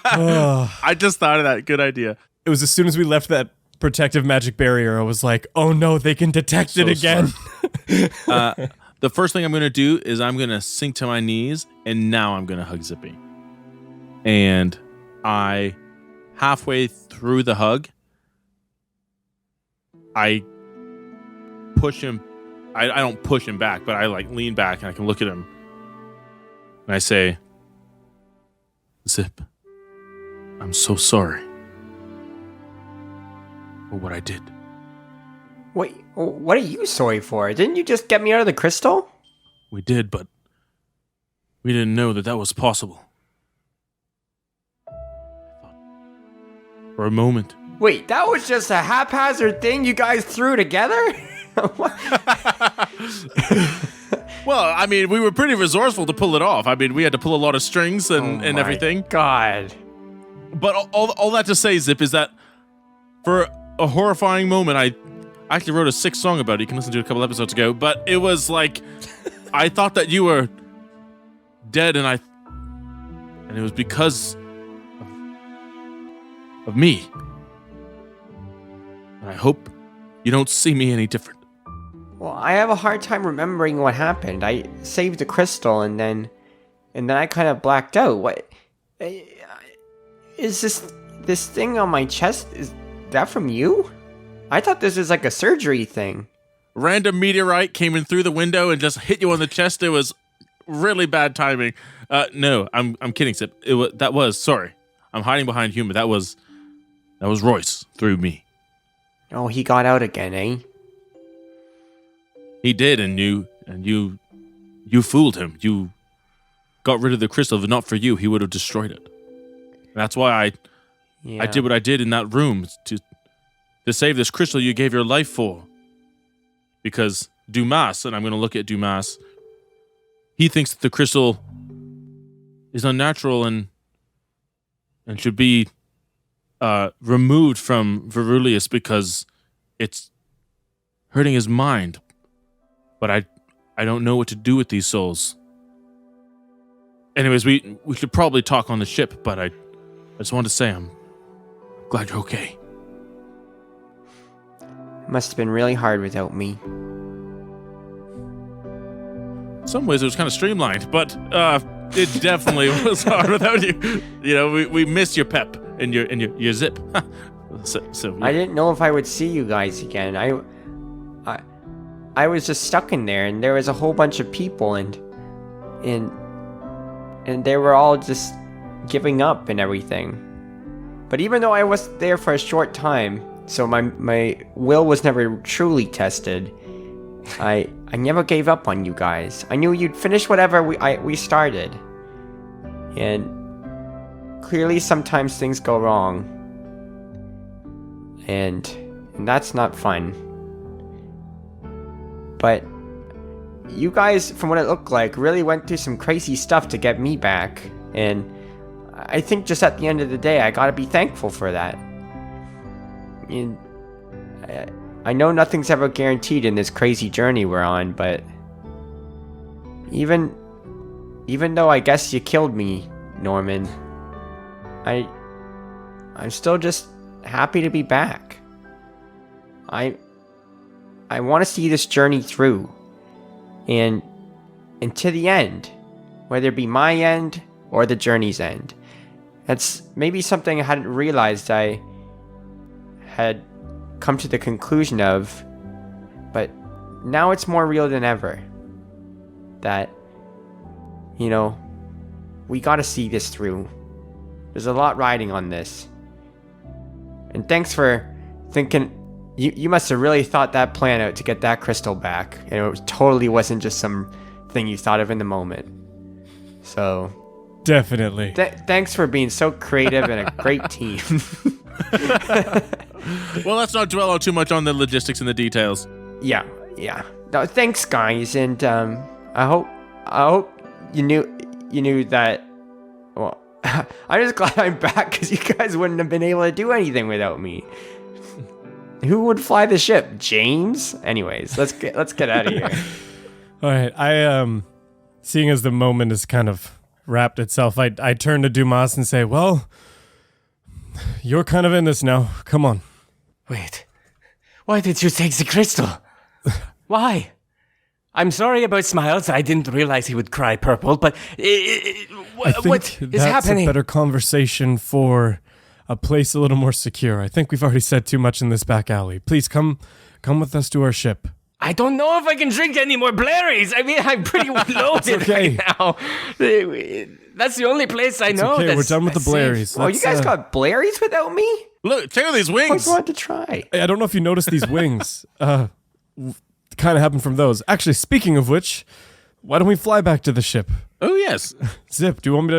I just thought of that. Good idea. It was as soon as we left that protective magic barrier, I was like, oh no, they can detect it again. The first thing I'm going to do is I'm going to sink to my knees, and now I'm going to hug Zippy. And I, halfway through the hug, I push him. I don't push him back, but I like lean back and I can look at him. And I say, Zip, I'm so sorry for what I did. Wait, what are you sorry for? Didn't you just get me out of the crystal? We did, but we didn't know that was possible. For a moment. Wait, that was just a haphazard thing you guys threw together? Well, I mean, we were pretty resourceful to pull it off. I mean, we had to pull a lot of strings and everything. God. But all that to say, Zip, is that for a horrifying moment, I actually wrote a sick song about it. You can listen to it a couple episodes ago. But it was like, I thought that you were dead, and it was because of me. And I hope you don't see me any different. Well, I have a hard time remembering what happened. I saved the crystal and then I kind of blacked out. What is this thing on my chest? Is that from you? I thought this was like a surgery thing. Random meteorite came in through the window and just hit you on the chest. It was really bad timing. No, I'm kidding, Zip. Sorry. I'm hiding behind humor. That was Royce through me. Oh, he got out again, eh? He did, and you fooled him. You got rid of the crystal. If not for you, he would have destroyed it. And that's why I did what I did in that room to save this crystal you gave your life for. Because Dumas, and I'm going to look at Dumas, he thinks that the crystal is unnatural and should be removed from Verulius because it's hurting his mind. But I don't know what to do with these souls. Anyways, we should probably talk on the ship, but I just wanted to say I'm glad you're okay. It must have been really hard without me. In some ways, it was kind of streamlined, but it definitely was hard without you. You know, we miss your pep and your zip. So yeah. I didn't know if I would see you guys again. I was just stuck in there, and there was a whole bunch of people, and they were all just giving up and everything. But even though I was there for a short time, so my will was never truly tested, I never gave up on you guys. I knew you'd finish whatever we started. And clearly sometimes things go wrong. And that's not fun. But you guys, from what it looked like, really went through some crazy stuff to get me back. And I think just at the end of the day, I gotta be thankful for that. And I know nothing's ever guaranteed in this crazy journey we're on, but even though I guess you killed me, Norman, I'm still just happy to be back. I want to see this journey through, and to the end, whether it be my end or the journey's end. That's maybe something I hadn't realized I had come to the conclusion of, but now it's more real than ever. That, we gotta see this through. There's a lot riding on this. And thanks for thinking. You must have really thought that plan out to get that crystal back. And it totally wasn't just some thing you thought of in the moment. So... Definitely. Thanks for being so creative and a great team. Well, let's not dwell too much on the logistics and the details. Yeah. No, thanks, guys, and I hope you knew that. Well, I'm just glad I'm back because you guys wouldn't have been able to do anything without me. Who would fly the ship? James? Anyways, let's get out of here. All right. Seeing as the moment is kind of wrapped itself, I turn to Dumas and say, well, you're kind of in this now. Come on. Wait. Why did you take the crystal? Why? I'm sorry about Smiles. I didn't realize he would cry purple, but I think what is that's happening? a better conversation for a place a little more secure. I think we've already said too much in this back alley. Please come with us to our ship. I don't know if I can drink any more Blairies. I mean, I'm pretty loaded okay. right now. That's the only place I know. Okay, we're done with the Blairies. Oh, you guys got Blairies without me? Look, check out these I wings. wanted to try. Hey, I don't know if you noticed these wings. Kind of happened from those. Actually, speaking of which, why don't we fly back to the ship? Oh, yes. Zip, do you want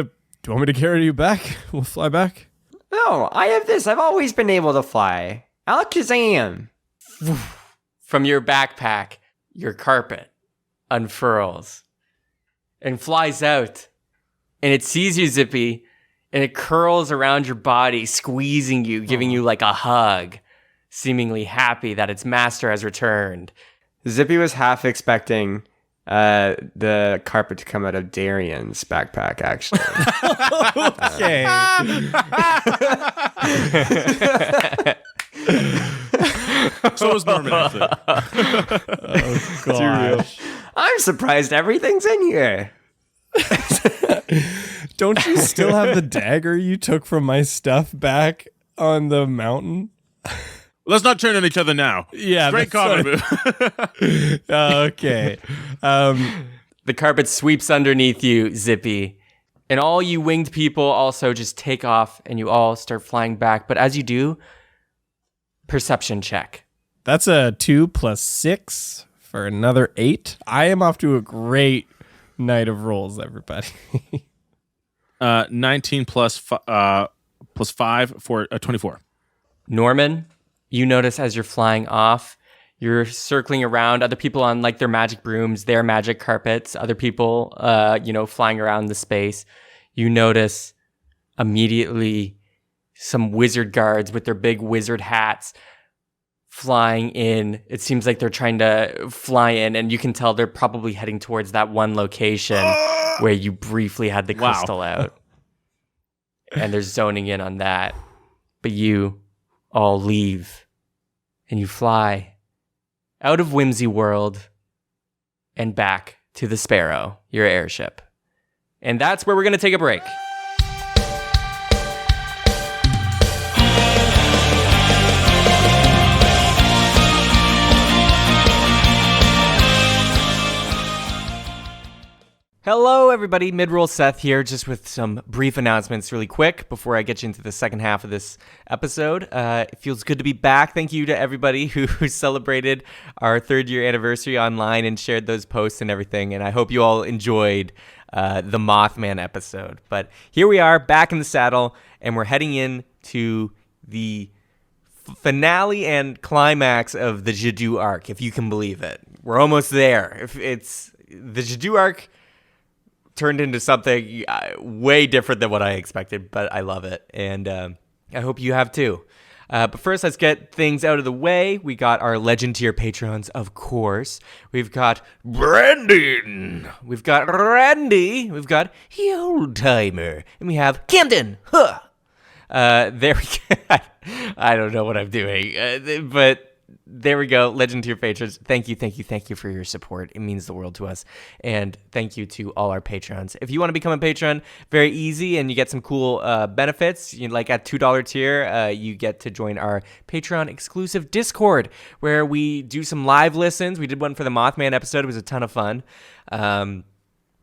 me to carry you back? We'll fly back. No, I have this. I've always been able to fly. Alakazam. From your backpack, your carpet unfurls and flies out. And it sees you, Zippy, and it curls around your body, squeezing you, giving you like a hug, seemingly happy that its master has returned. Zippy was half expecting the carpet to come out of Darian's backpack, actually. Okay. So was Norman, actually. Oh, gosh. I'm surprised everything's in here. Don't you still have the dagger you took from my stuff back on the mountain? Let's not turn on each other now. Yeah, Great comic move. Okay. The carpet sweeps underneath you, Zippy. And all you winged people also just take off and you all start flying back. But as you do, perception check. That's a 2 + 6 for another 8. I am off to a great night of rolls, everybody. 19 plus 5 for 24. Norman, you notice as you're flying off, you're circling around other people on like their magic brooms, their magic carpets, other people, flying around the space. You notice immediately some wizard guards with their big wizard hats flying in. It seems like they're trying to fly in, and you can tell they're probably heading towards that one location where you briefly had the crystal out. And they're zoning in on that. But you all leave, and you fly out of Whimsy World and back to the Sparrow, your airship. And that's where we're going to take a break. Hello, everybody. Mid-roll Seth here, just with some brief announcements really quick before I get you into the second half of this episode. It feels good to be back. Thank you to everybody who celebrated our 3rd year anniversary online and shared those posts and everything. And I hope you all enjoyed the Mothman episode. But here we are, back in the saddle, and we're heading in to the finale and climax of the Jadoo arc, if you can believe it. We're almost there. If it's the Jadoo arc turned into something way different than what I expected, but I love it, and I hope you have too. But first, let's get things out of the way. We got our legend tier Patreons, of course. We've got Brandon. We've got Randy. We've got the Old Timer. And we have Camden. Huh. There we go. I don't know what I'm doing, but there we go. Legend tier patrons. Thank you for your support. It means the world to us. And thank you to all our patrons. If you want to become a patron, very easy, and you get some cool benefits. Like at $2 tier, you get to join our Patreon exclusive Discord, where we do some live listens. We did one for the Mothman episode. It was a ton of fun.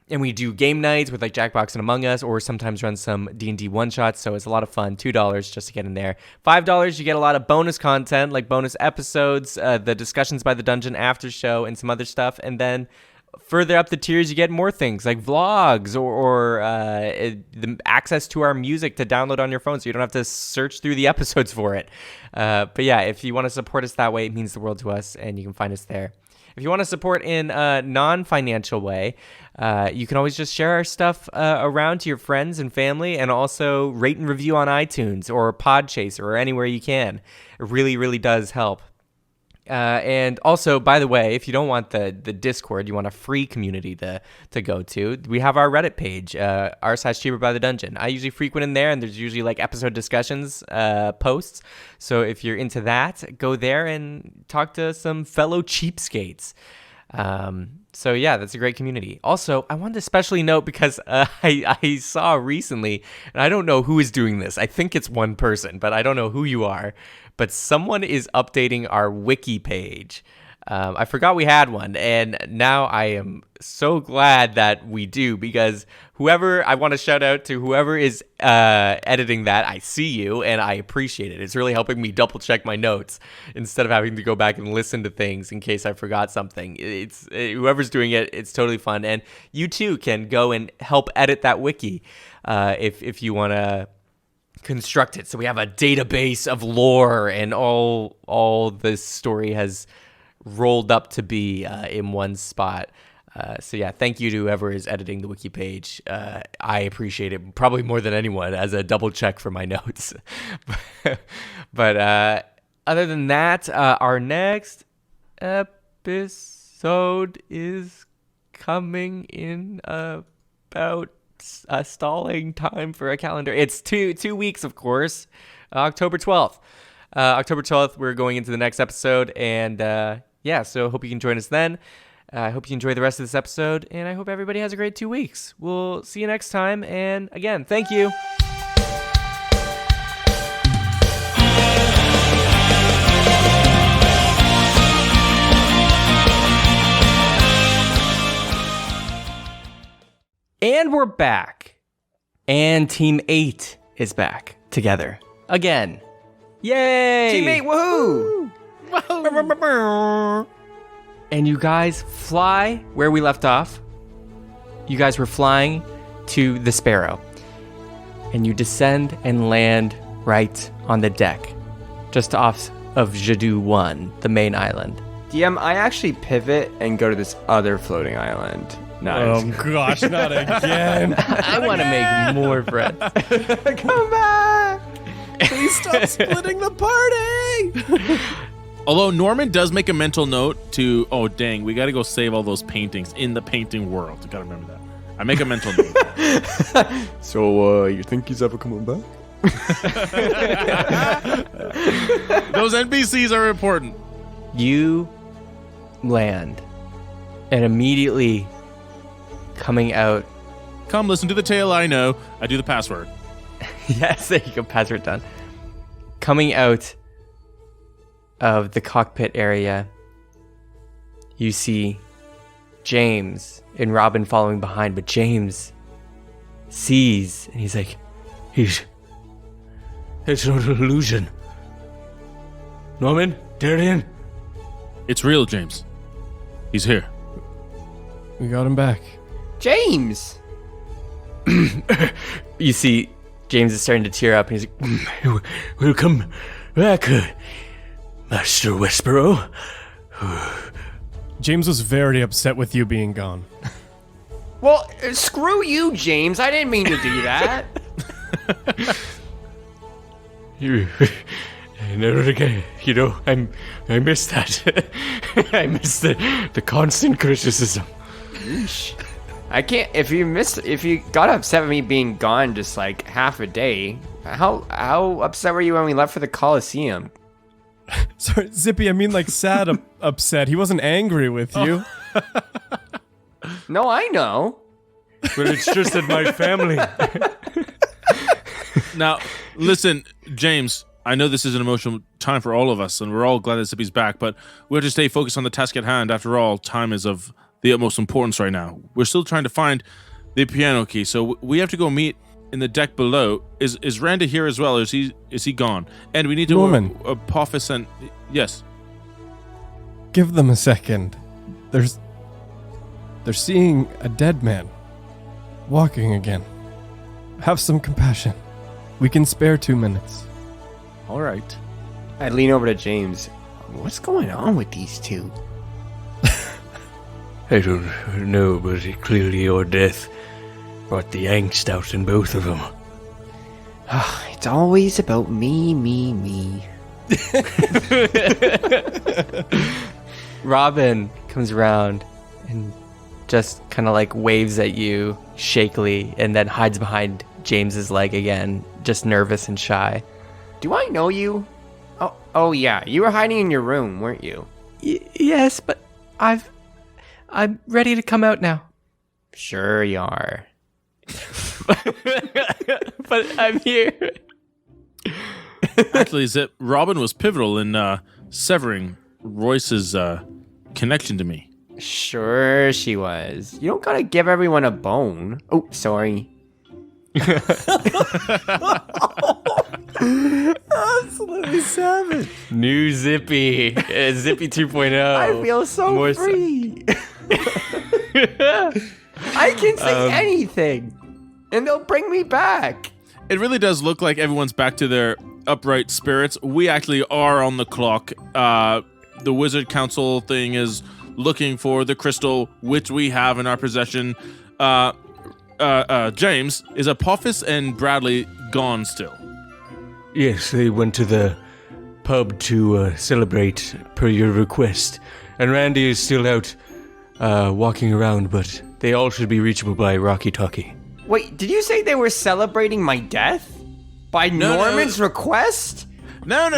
And we do game nights with like Jackbox and Among Us, or sometimes run some D&D one-shots, so it's a lot of fun. $2 just to get in there. $5, you get a lot of bonus content, like bonus episodes, the discussions by the Dungeon After Show, and some other stuff. And then further up the tiers, you get more things, like vlogs, or the access to our music to download on your phone, so you don't have to search through the episodes for it. But yeah, if you want to support us that way, it means the world to us, and you can find us there. If you want to support in a non-financial way, you can always just share our stuff around to your friends and family, and also rate and review on iTunes or Podchaser or anywhere you can. It really, really does help. And also, by the way, if you don't want the Discord, you want a free community to go to, we have our Reddit page, r/cheaper by the dungeon. I usually frequent in there, and there's usually like episode discussions posts. So if you're into that, go there and talk to some fellow cheapskates. So yeah, that's a great community. Also, I wanted to especially note, because I saw recently, and I don't know who is doing this. I think it's one person, but I don't know who you are. But someone is updating our wiki page. I forgot we had one, and now I am so glad that we do, because I want to shout out to whoever is editing that. I see you, and I appreciate it. It's really helping me double check my notes instead of having to go back and listen to things in case I forgot something. It's whoever's doing it, it's totally fun. And you too can go and help edit that wiki if you want to construct it, so we have a database of lore and all this story has rolled up to be in one spot. So yeah, thank you to whoever is editing the wiki page. I appreciate it probably more than anyone, as a double check for my notes. But other than that, our next episode is coming in about a stalling time for a calendar. It's two weeks, of course. October 12th. October 12th, we're going into the next episode. And yeah, so hope you can join us then. I hope you enjoy the rest of this episode. And I hope everybody has a great 2 weeks. We'll see you next time. And again, thank you. And we're back. And Team 8 is back together again. Yay! Team 8, woohoo! And you guys fly where we left off. You guys were flying to the Sparrow. And you descend and land right on the deck, just off of Jadu 1, the main island. DM, I actually pivot and go to this other floating island. Oh gosh, not again. I want to make more friends. Come back! Please stop splitting the party! Although Norman does make a mental note to, oh dang, we got to go save all those paintings in the painting world. You got to remember that. I make a mental note. So, you think he's ever coming back? Those NPCs are important. You land, and immediately coming out. Come listen to the tale I know. I do the password. Yes, there you go. Password done. Coming out of the cockpit area, you see James and Robin following behind, but James sees, and he's like, it's not an illusion. Norman, Darian? It's real, James. He's here. We got him back. James! You see, James is starting to tear up, and he's like, welcome back, Master Westboro. James was very upset with you being gone. Well, screw you, James. I didn't mean to do that. I miss that. I miss the constant criticism. I can't. If you got upset with me being gone just like half a day, how upset were you when we left for the Coliseum? Sorry, Zippy, I mean like sad upset. He wasn't angry with you. No, I know. But it's just that my family. Now, listen, James, I know this is an emotional time for all of us, and we're all glad that Zippy's back, but we have to stay focused on the task at hand. After all, time is of the utmost importance right now. We're still trying to find the piano key, so we have to go meet in the deck below. Is Randa here as well, or is he gone? And we need to... Norman. Apophis and... Yes. Give them a second. They're seeing a dead man walking again. Have some compassion. We can spare 2 minutes. All right. I lean over to James. What's going on with these two? I don't know, but clearly your death brought the angst out in both of them. It's always about me. Robin comes around and just kind of like waves at you shakily and then hides behind James's leg again, just nervous and shy. Do I know you? Oh yeah, you were hiding in your room, weren't you? Yes, but I'm ready to come out now. Sure you are. But I'm here. Actually, Zip, Robin was pivotal in severing Royce's connection to me. Sure she was. You don't gotta give everyone a bone. Oh, sorry. Absolutely savage. New Zippy. Zippy 2.0. I feel so More free. I can say anything, and they'll bring me back. It really does look like everyone's back to their upright spirits. We actually are on the clock. The Wizard Council thing is looking for the crystal, which we have in our possession. James, is Apophis and Bradley gone still? Yes, they went to the pub to celebrate per your request. And Randy is still out walking around, but they all should be reachable by Rocky Talkie. Wait, did you say they were celebrating my death? By Norman's request? No.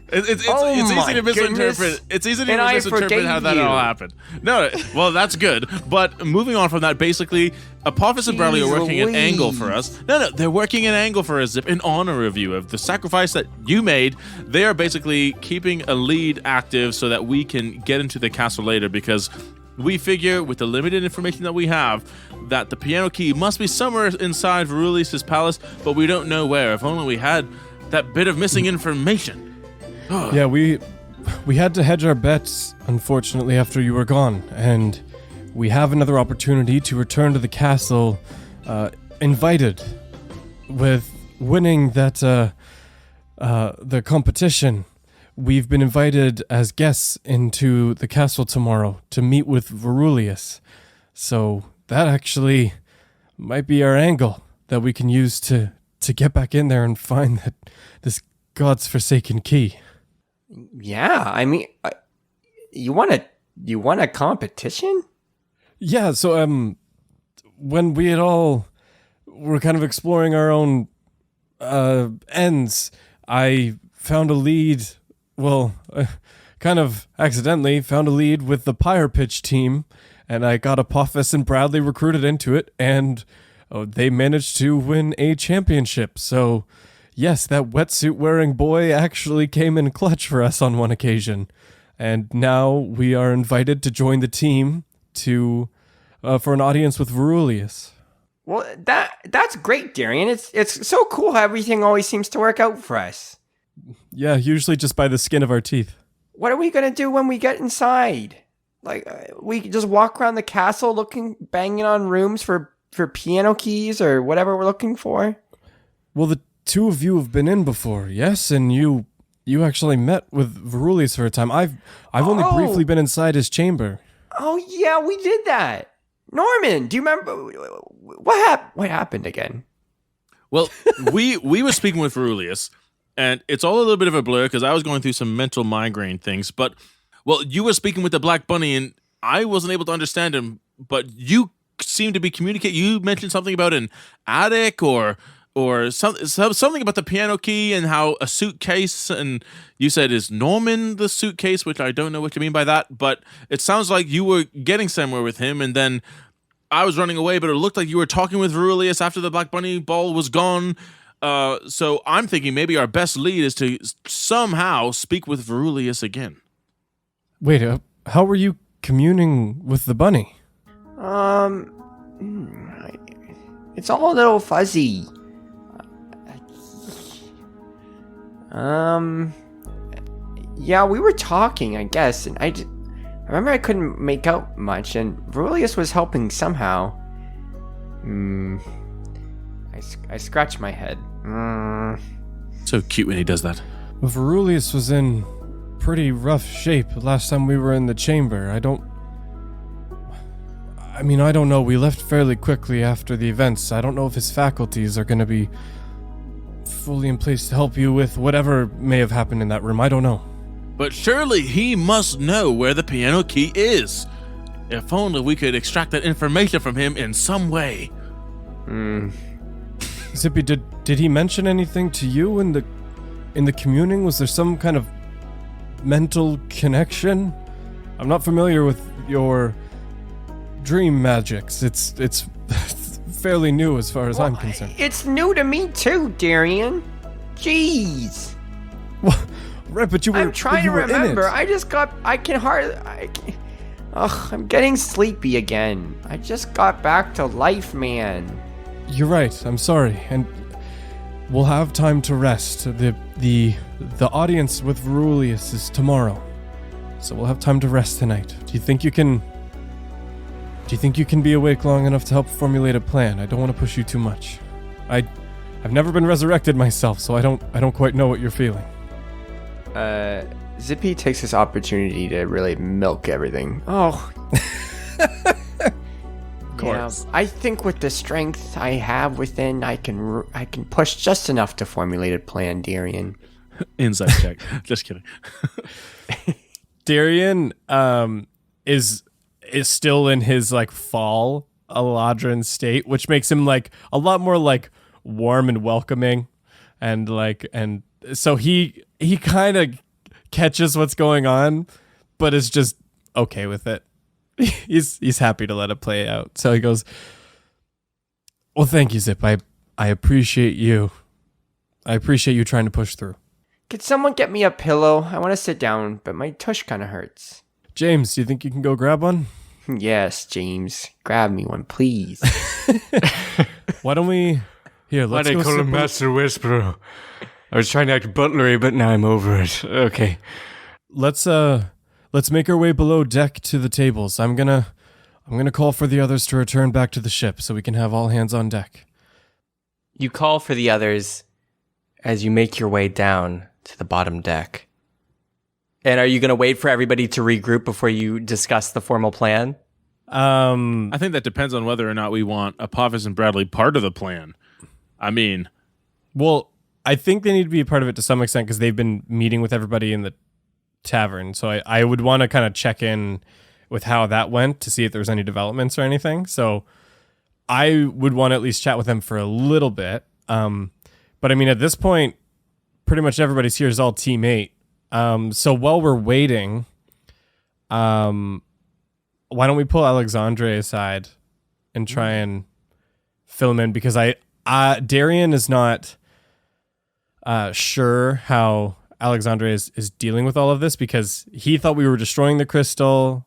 It's easy to misinterpret. It's easy to misinterpret how that all happened. No, well, that's good. But moving on from that, basically, Apophis and Bradley are working an angle for us. No, they're working an angle for us, Zip, in honor of you, of the sacrifice that you made. They are basically keeping a lead active so that we can get into the castle later, because we figure, with the limited information that we have, that the piano key must be somewhere inside Verulius' palace, but we don't know where. If only we had that bit of missing information. Yeah, we had to hedge our bets, unfortunately, after you were gone, and we have another opportunity to return to the castle, invited, with winning that the competition. We've been invited as guests into the castle tomorrow to meet with Verulius, so that actually might be our angle that we can use to get back in there and find this God's forsaken key. Yeah, I mean, you want a competition? Yeah, so when we had all were kind of exploring our own ends, I found a lead. Well, kind of accidentally found a lead with the Pyre Pitch team, and I got Apophis and Bradley recruited into it, and they managed to win a championship. So, yes, that wetsuit-wearing boy actually came in clutch for us on one occasion. And now we are invited to join the team for an audience with Verulius. Well, that's great, Darian. It's so cool how everything always seems to work out for us. Yeah, usually just by the skin of our teeth. What are we going to do when we get inside? Like, we just walk around the castle banging on rooms for piano keys or whatever we're looking for? Well, the two of you have been in before, yes? And you actually met with Verulius for a time. I've only briefly been inside his chamber. Oh, yeah, we did that. Norman, do you remember? What happened again? Well, we were speaking with Verulius, and it's all a little bit of a blur because I was going through some mental migraine things. But, well, you were speaking with the Black Bunny, and I wasn't able to understand him, but you seemed to be communicating. You mentioned something about an attic or something about the piano key and how a suitcase, and you said, is Norman the suitcase, which I don't know what you mean by that, but it sounds like you were getting somewhere with him, and then I was running away, but it looked like you were talking with Verulius after the Black Bunny ball was gone. So I'm thinking maybe our best lead is to somehow speak with Verulius again. Wait, how were you communing with the bunny? It's all a little fuzzy. Yeah, we were talking, I guess, and I remember I couldn't make out much, and Verulius was helping somehow. I scratched my head. So cute when he does that. Verulius was in pretty rough shape last time we were in the chamber. I don't know. We left fairly quickly after the events. I don't know if his faculties are going to be fully in place to help you with whatever may have happened in that room. I don't know. But surely he must know where the piano key is. If only we could extract that information from him in some way. Zippy, did he mention anything to you in the communing? Was there some kind of mental connection? I'm not familiar with your dream magics. It's fairly new as far as I'm concerned. It's new to me too, Darian. Jeez. Right, but you were. I'm trying to remember. I'm getting sleepy again. I just got back to life, man. You're right. I'm sorry, and we'll have time to rest. The audience with Verulius is tomorrow, so we'll have time to rest tonight. Do you think you can be awake long enough to help formulate a plan? I don't want to push you too much. I've never been resurrected myself, so I don't quite know what you're feeling. Zippy takes this opportunity to really milk everything. Oh. Of course. Yeah, I think with the strength I have within, I can push just enough to formulate a plan, Darian. Insight check. Just kidding. Darian is still in his like fall Eladrin state, which makes him like a lot more like warm and welcoming, and so he kind of catches what's going on, but is just okay with it. He's happy to let it play out. So he goes, "Well, thank you, Zip. I appreciate you. I appreciate you trying to push through." Could someone get me a pillow? I want to sit down, but my tush kind of hurts. James, do you think you can go grab one? Yes, James. Grab me one, please. Why don't we... Here, let's go. Why do they call him Master Whisperer? I was trying to act butlery, but now I'm over it. Okay. Let's make our way below deck to the tables. I'm gonna call for the others to return back to the ship so we can have all hands on deck. You call for the others as you make your way down to the bottom deck. And are you going to wait for everybody to regroup before you discuss the formal plan? I think that depends on whether or not we want Apophis and Bradley part of the plan. I mean... Well, I think they need to be a part of it to some extent because they've been meeting with everybody in the tavern. So I would want to kind of check in with how that went to see if there was any developments or anything. So I would want to at least chat with them for a little bit. But I mean, at this point, pretty much everybody's here is all Team 8. So while we're waiting, why don't we pull Alexandre aside and try and fill him in? Because Darian is not sure how Alexandre is dealing with all of this because he thought we were destroying the crystal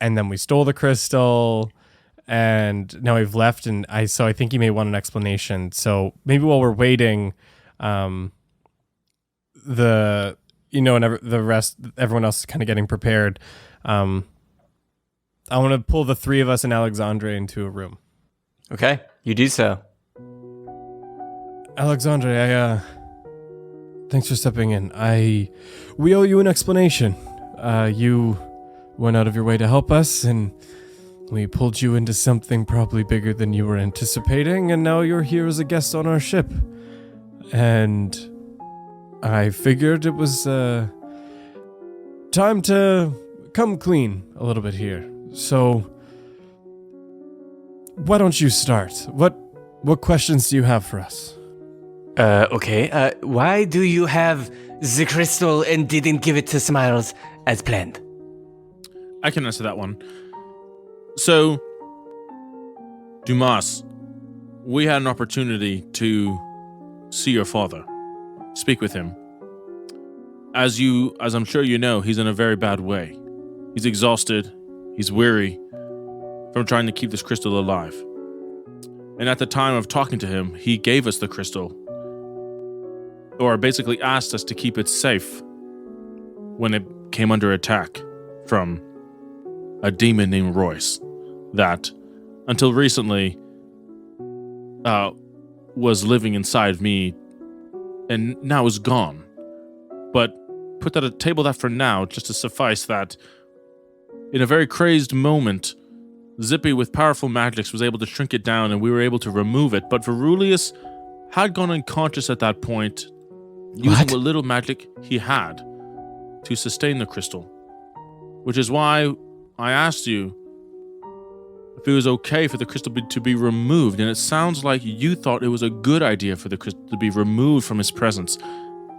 and then we stole the crystal and now we've left. And so I think he may want an explanation. So maybe while we're waiting, and everyone else is kind of getting prepared. I want to pull the three of us and Alexandre into a room. Okay, you do so. Alexandre, thanks for stepping in. We owe you an explanation. You went out of your way to help us, and we pulled you into something probably bigger than you were anticipating, and now you're here as a guest on our ship. And I figured it was time to come clean a little bit here. So, why don't you start? What questions do you have for us? Okay. Why do you have the crystal and didn't give it to Smiles as planned? I can answer that one. So, Dumas, we had an opportunity to see your father, speak with him. As I'm sure you know, he's in a very bad way. He's exhausted, he's weary from trying to keep this crystal alive. And at the time of talking to him, he gave us the crystal, or basically asked us to keep it safe when it came under attack from a demon named Royce that, until recently, was living inside me and now is gone. But table that for now, just to suffice that, in a very crazed moment, Zippy with powerful magics was able to shrink it down and we were able to remove it. But Verulius had gone unconscious at that point, using what little magic he had to sustain the crystal. Which is why I asked you if it was okay for the crystal to be removed, and it sounds like you thought it was a good idea for the crystal to be removed from his presence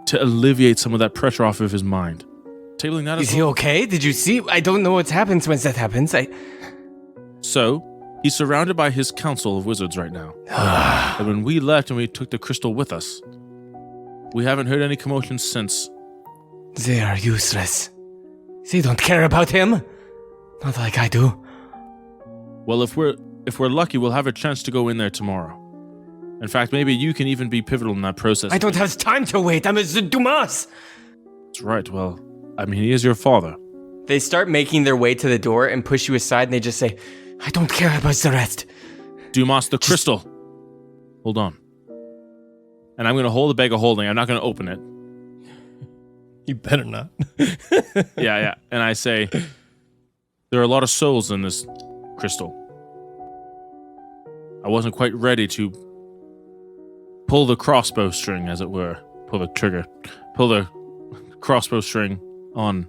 to alleviate some of that pressure off of his mind. Tabling that Is he okay? Did you see? I don't know what's happened since that happens. So, he's surrounded by his council of wizards right now. And when we left and we took the crystal with us, we haven't heard any commotion since. They are useless. They don't care about him. Not like I do. Well, if we're lucky, we'll have a chance to go in there tomorrow. In fact, maybe you can even be pivotal in that process. I don't have time to wait. I'm a Dumas. That's right. Well, I mean, he is your father. They start making their way to the door and push you aside, and they just say, I don't care about the rest. Dumas, the crystal. Hold on. And I'm going to hold the bag of holding. I'm not going to open it. You better not. Yeah. And I say, there are a lot of souls in this crystal. I wasn't quite ready to pull the crossbow string, as it were. Pull the crossbow string on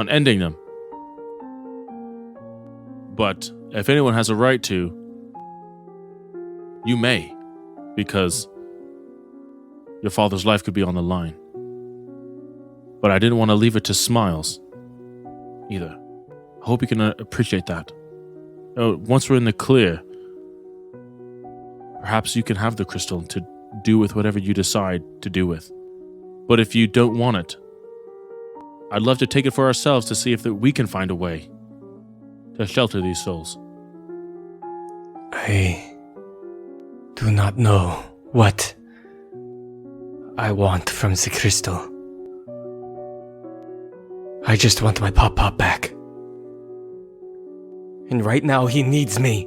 ending them. But if anyone has a right to, you may, because your father's life could be on the line. But I didn't want to leave it to Smiles either. I hope you can appreciate that. Once we're in the clear, perhaps you can have the crystal to do with whatever you decide to do with. But if you don't want it, I'd love to take it for ourselves to see if we can find a way to shelter these souls. I do not know what I want from the crystal. I just want my Pop-Pop back. And right now he needs me.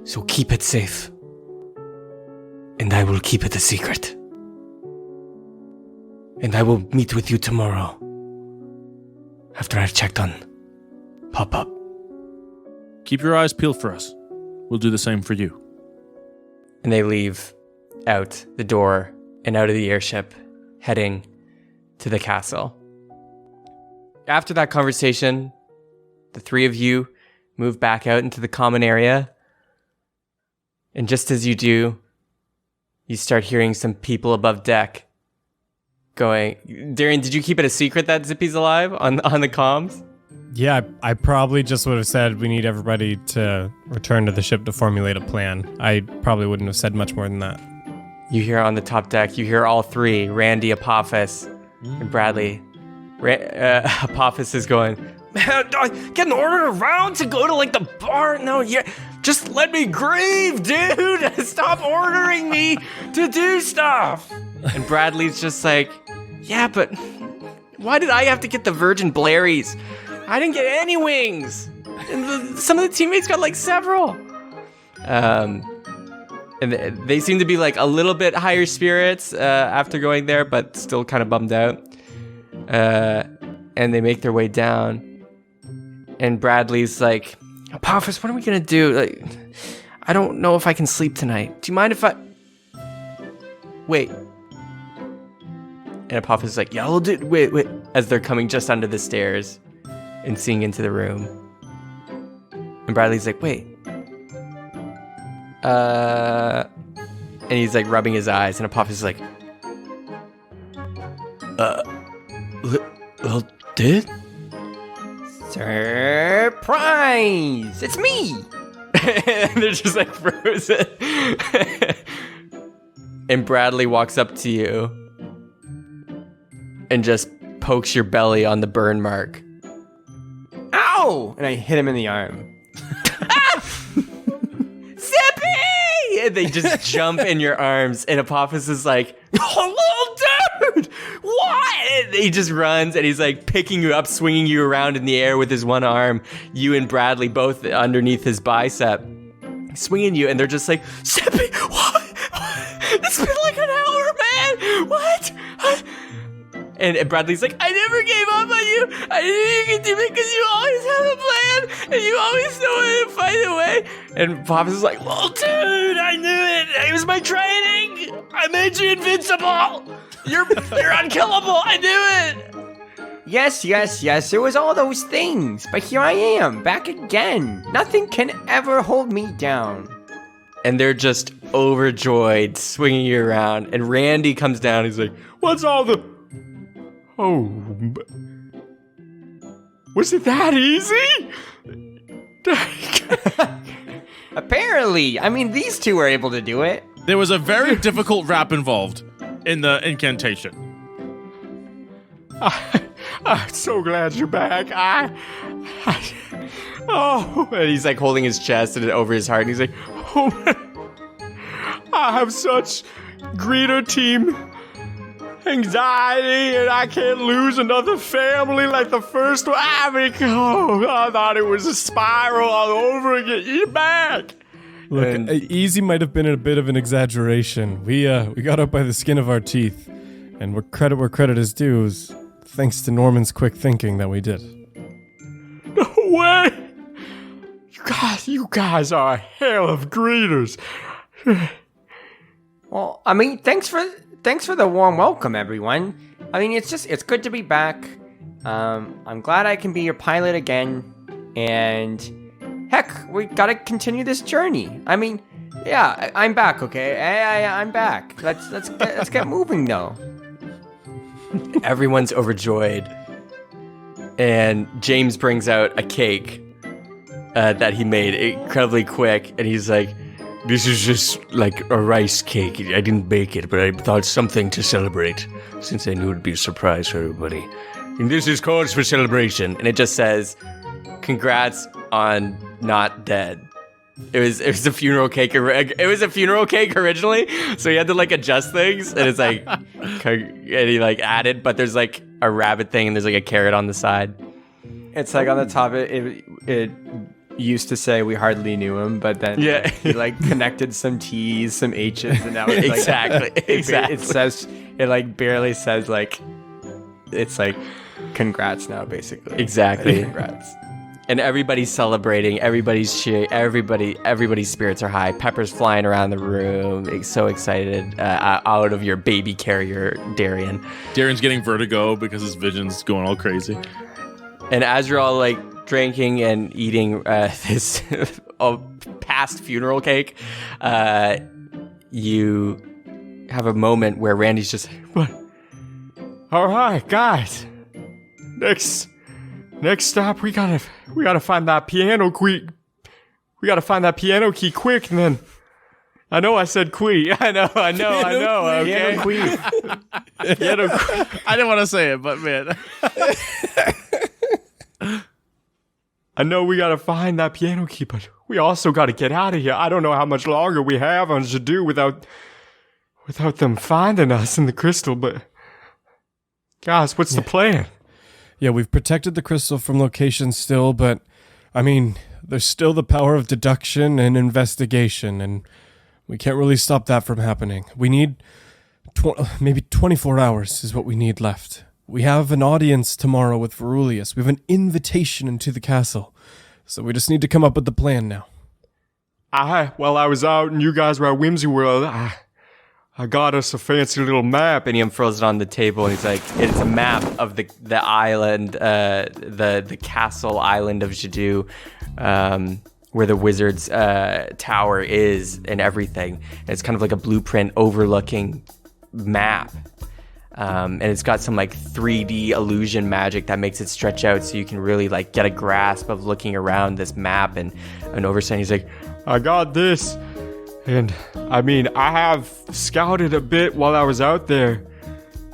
So keep it safe. And I will keep it a secret. And I will meet with you tomorrow. After I've checked on Pop-Up. Keep your eyes peeled for us. We'll do the same for you. and they leave out the door and out of the airship, heading to the castle. After that conversation, the three of you move back out into the common area. And just as you do, you start hearing some people above deck going, Darian, did you keep it a secret that Zippy's alive on the comms? Yeah, I probably just would have said we need everybody to return to the ship to formulate a plan. I probably wouldn't have said much more than that. You hear on the top deck, you hear all three, Randy, Apophis, and Bradley. Apophis is going, man, getting ordered around to go to like the bar? No, yeah, just let me grieve, dude. Stop ordering me to do stuff. And Bradley's just like, yeah, but why did I have to get the Virgin Blairies? I didn't get any wings. And some of the teammates got like several. And they seem to be like a little bit higher spirits after going there, but still kind of bummed out. And they make their way down. And Bradley's like, Apophis, what are we gonna do? Like, I don't know if I can sleep tonight. Do you mind if I... wait. And Apophis is like, yeah, we'll do, wait. As they're coming just under the stairs and seeing into the room. And Bradley's like, wait. And he's like rubbing his eyes, and Apophis is like, well, did? Surprise! It's me! And they're just like frozen. And Bradley walks up to you and just pokes your belly on the burn mark. Ow! And I hit him in the arm. Zippy! And they just jump in your arms, and Apophis is like, oh, little dude! What? And he just runs, and he's like picking you up, swinging you around in the air with his one arm. You and Bradley both underneath his bicep, swinging you, and they're just like, Zippy, what? It's been like an hour, man! What? And Bradley's like, I never gave up on you. I knew you could do it because you always have a plan and you always know how to find a way. And Pops is like, well, dude, I knew it. It was my training. I made you invincible. You're unkillable. I knew it. Yes, it was all those things. But here I am, back again. Nothing can ever hold me down. And they're just overjoyed, swinging you around. And Randy comes down. He's like, what's all the... Oh, was it that easy? Apparently. I mean, these two were able to do it. There was a very difficult rap involved in the incantation. I'm so glad you're back. Oh, and he's like holding his chest and over his heart, and he's like, oh, I have such greeter team anxiety, and I can't lose another family like the first one. I thought it was a spiral all over again. You're back. Look, easy might have been a bit of an exaggeration. We got up by the skin of our teeth, and where credit is due is thanks to Norman's quick thinking that we did. No way! You guys are a hell of greeters. Well, I mean, thanks for the warm welcome, everyone. I mean, it's good to be back. I'm glad I can be your pilot again, and heck, we gotta continue this journey. I mean, yeah, I'm back. Okay, I'm back. Let's get moving though. Everyone's overjoyed, and James brings out a cake that he made incredibly quick, and he's like, this is just like a rice cake. I didn't bake it, but I thought something to celebrate, since I knew it'd be a surprise for everybody. And this is cause for celebration. and it just says, congrats on not dead. It was a funeral cake. It was a funeral cake originally, so he had to like adjust things, and it's like, and he like added, but there's like a rabbit thing, and there's like a carrot on the side. It's like on the top. It used to say we hardly knew him, but then he like connected some T's, some H's, and now it's exactly. It says it like barely says like it's like congrats now basically. Exactly. Like, congrats. And everybody's celebrating. Everybody's cheering. Everybody's spirits are high. Pepper's flying around the room, so excited out of your baby carrier, Darian. Darren's getting vertigo because his vision's going all crazy. And as you're all like drinking and eating this past funeral cake, you have a moment where Randy's just, what? All right, guys. Next stop, we gotta find that piano key. We gotta find that piano key quick, and then I know I said quee. I know. Okay. Piano queen. Piano quee. I didn't want to say it, but man. I know we gotta find that piano key, but we also gotta get out of here. I don't know how much longer we have on to do without them finding us in the crystal, but guys, what's the plan? Yeah, we've protected the crystal from location still, but I mean, there's still the power of deduction and investigation, and we can't really stop that from happening. We need maybe 24 hours is what we need left. We have an audience tomorrow with Verulius. We have an invitation into the castle, so we just need to come up with the plan now. While I was out and you guys were at Whimsy World, I I got us a fancy little map. And he unfurls it on the table, and he's like, it's a map of the island, the castle island of Jadu, where the wizard's tower is and everything. And it's kind of like a blueprint overlooking map. And it's got some like 3D illusion magic that makes it stretch out so you can really like get a grasp of looking around this map and overstand. He's like, I got this. And I mean, I have scouted a bit while I was out there,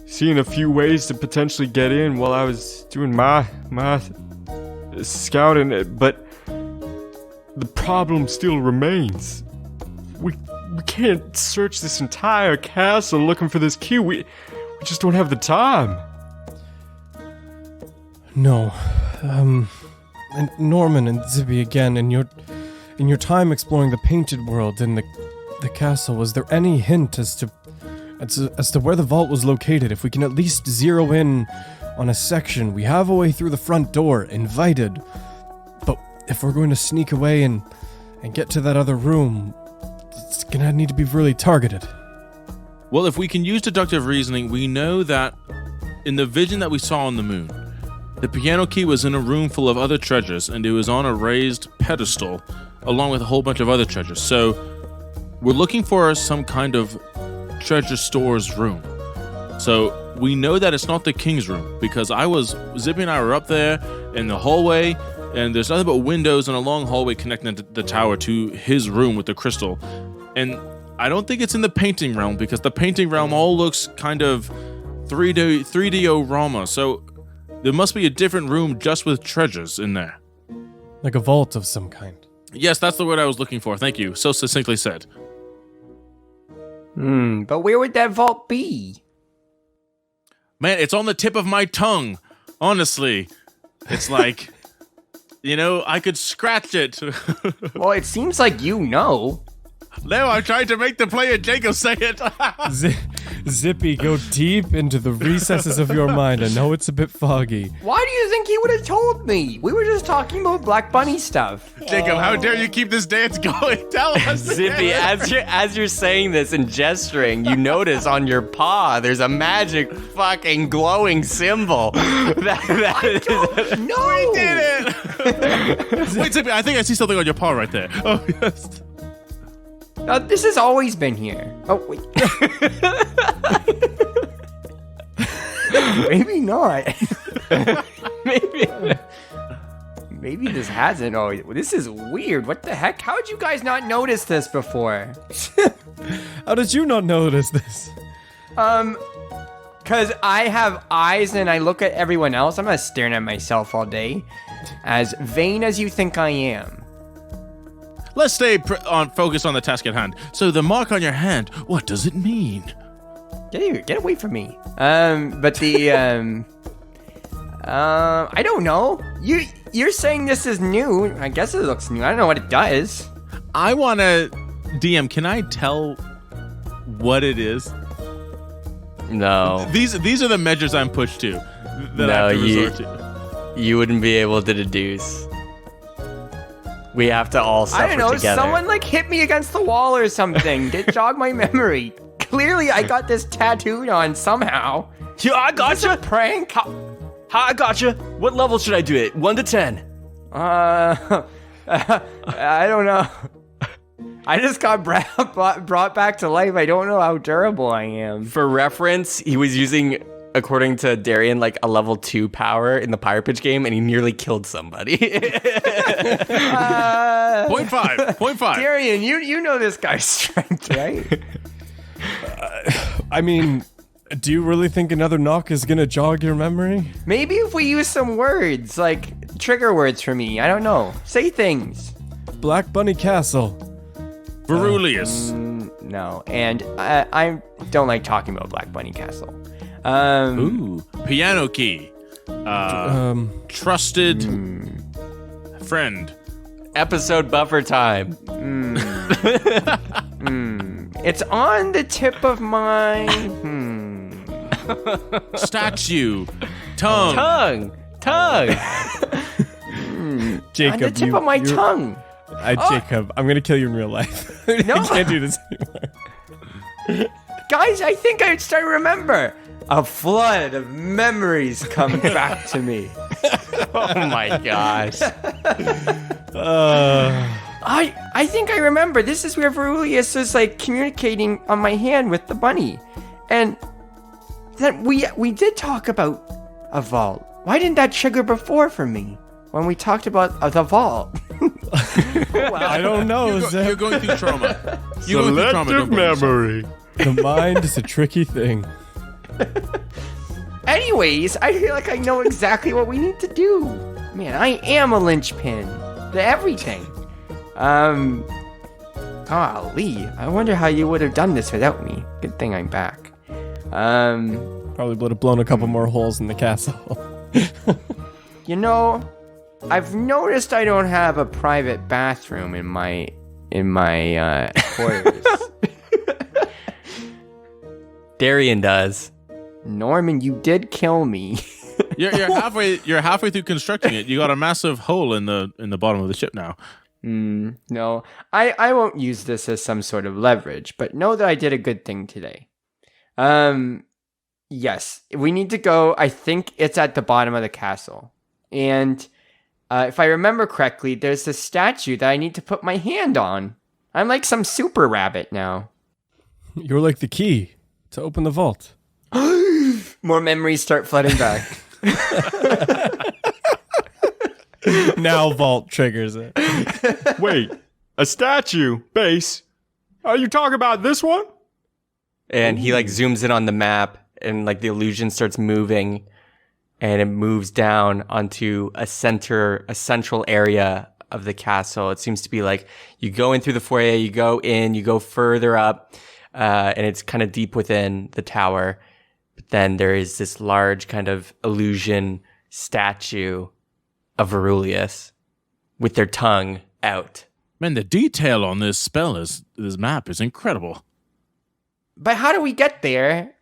seeing a few ways to potentially get in while I was doing my scouting, but the problem still remains. We can't search this entire castle looking for this key. We just don't have the time. No. And Norman and Zippy again, in your time exploring the painted world in the castle, was there any hint as to where the vault was located? If we can at least zero in on a section. We have a way through the front door, invited. But if we're going to sneak away and get to that other room, it's gonna need to be really targeted. Well, if we can use deductive reasoning, we know that in the vision that we saw on the moon, the piano key was in a room full of other treasures, and it was on a raised pedestal along with a whole bunch of other treasures. So we're looking for some kind of treasure store's room. So we know that it's not the king's room, because Zippy and I were up there in the hallway, and there's nothing but windows and a long hallway connecting the tower to his room with the crystal. And I don't think it's in the painting realm, because the painting realm all looks kind of 3D-orama. So there must be a different room just with treasures in there. Like a vault of some kind. Yes, that's the word I was looking for. Thank you. So succinctly said. But where would that vault be? Man, it's on the tip of my tongue. Honestly. It's like, I could scratch it. Well, it seems like you know. No, I'm trying to make the player Jacob say it. Zippy, go deep into the recesses of your mind. I know it's a bit foggy. Why do you think he would have told me? We were just talking about Black Bunny stuff. Jacob, how dare you keep this dance going? Tell us. Zippy, as you're saying this and gesturing, you notice on your paw there's a magic fucking glowing symbol. No! We did it! Wait, Zippy, I think I see something on your paw right there. Oh, yes. This has always been here. Oh, wait. Maybe not. Maybe this hasn't always. This is weird. What the heck? How did you guys not notice this before? How did you not notice this? Because I have eyes and I look at everyone else. I'm not staring at myself all day. As vain as you think I am. Let's stay focused on the task at hand. So the mark on your hand, what does it mean? Get away from me. But the I don't know. You're saying this is new. I guess it looks new. I don't know what it does. I wanna DM. Can I tell what it is? No. These are the measures I'm pushed to. That I have to resort to. You wouldn't be able to deduce. We have to all suffer I don't know. together. Someone hit me against the wall or something. Jog my memory. Clearly, I got this tattooed on somehow. Yeah, I gotcha. Prank. I gotcha. What level should I do it? 1 to 10. I don't know. I just got brought back to life. I don't know how durable I am. For reference, he was using, according to Darian, a level 2 power in the Pirate Pitch game, and he nearly killed somebody. 0.5. Darian, you know this guy's strength, right? I mean, do you really think another knock is gonna jog your memory? Maybe if we use some words, trigger words for me. I don't know. Say things. Black Bunny Castle. Verulius. No, and I don't like talking about Black Bunny Castle. Ooh. Piano key. Trusted friend. Episode buffer time. It's on the tip of my Statue. Tongue. Tongue. Jacob, on the tip of my tongue. Jacob, I'm gonna kill you in real life. No. I can't do this anymore. Guys, I think I started to remember. A flood of memories come back to me. Oh my gosh. I think I remember. This is where Verulius is like communicating on my hand with the bunny. And then we did talk about a vault. Why didn't that trigger before for me when we talked about the vault? I don't know, Zip. You're going through trauma. You're going through trauma. Don't blame yourself. memory. The mind is a tricky thing. Anyways, I feel like I know exactly what we need to do. Man, I am a linchpin to everything. Golly, I wonder how you would have done this without me. Good thing I'm back. Probably would have blown a couple more holes in the castle. You know, I've noticed I don't have a private bathroom in my quarters. Darian does. Norman, you did kill me. You're halfway through constructing it. You got a massive hole in the bottom of the ship now. No, I won't use this as some sort of leverage, but know that I did a good thing today. Yes, we need to go. I think it's at the bottom of the castle. And if I remember correctly, there's this statue that I need to put my hand on. I'm like some super rabbit now. You're like the key to open the vault. More memories start flooding back. Now vault triggers it. Wait, a statue? Base? Are you talking about this one? And he like zooms in on the map and like the illusion starts moving and it moves down onto a central area of the castle. It seems to be like you go in through the foyer, you go in, you go further up, and it's kind of deep within the tower. But then there is this large kind of illusion statue of Verulius with their tongue out. Man, the detail on this map is incredible. But how do we get there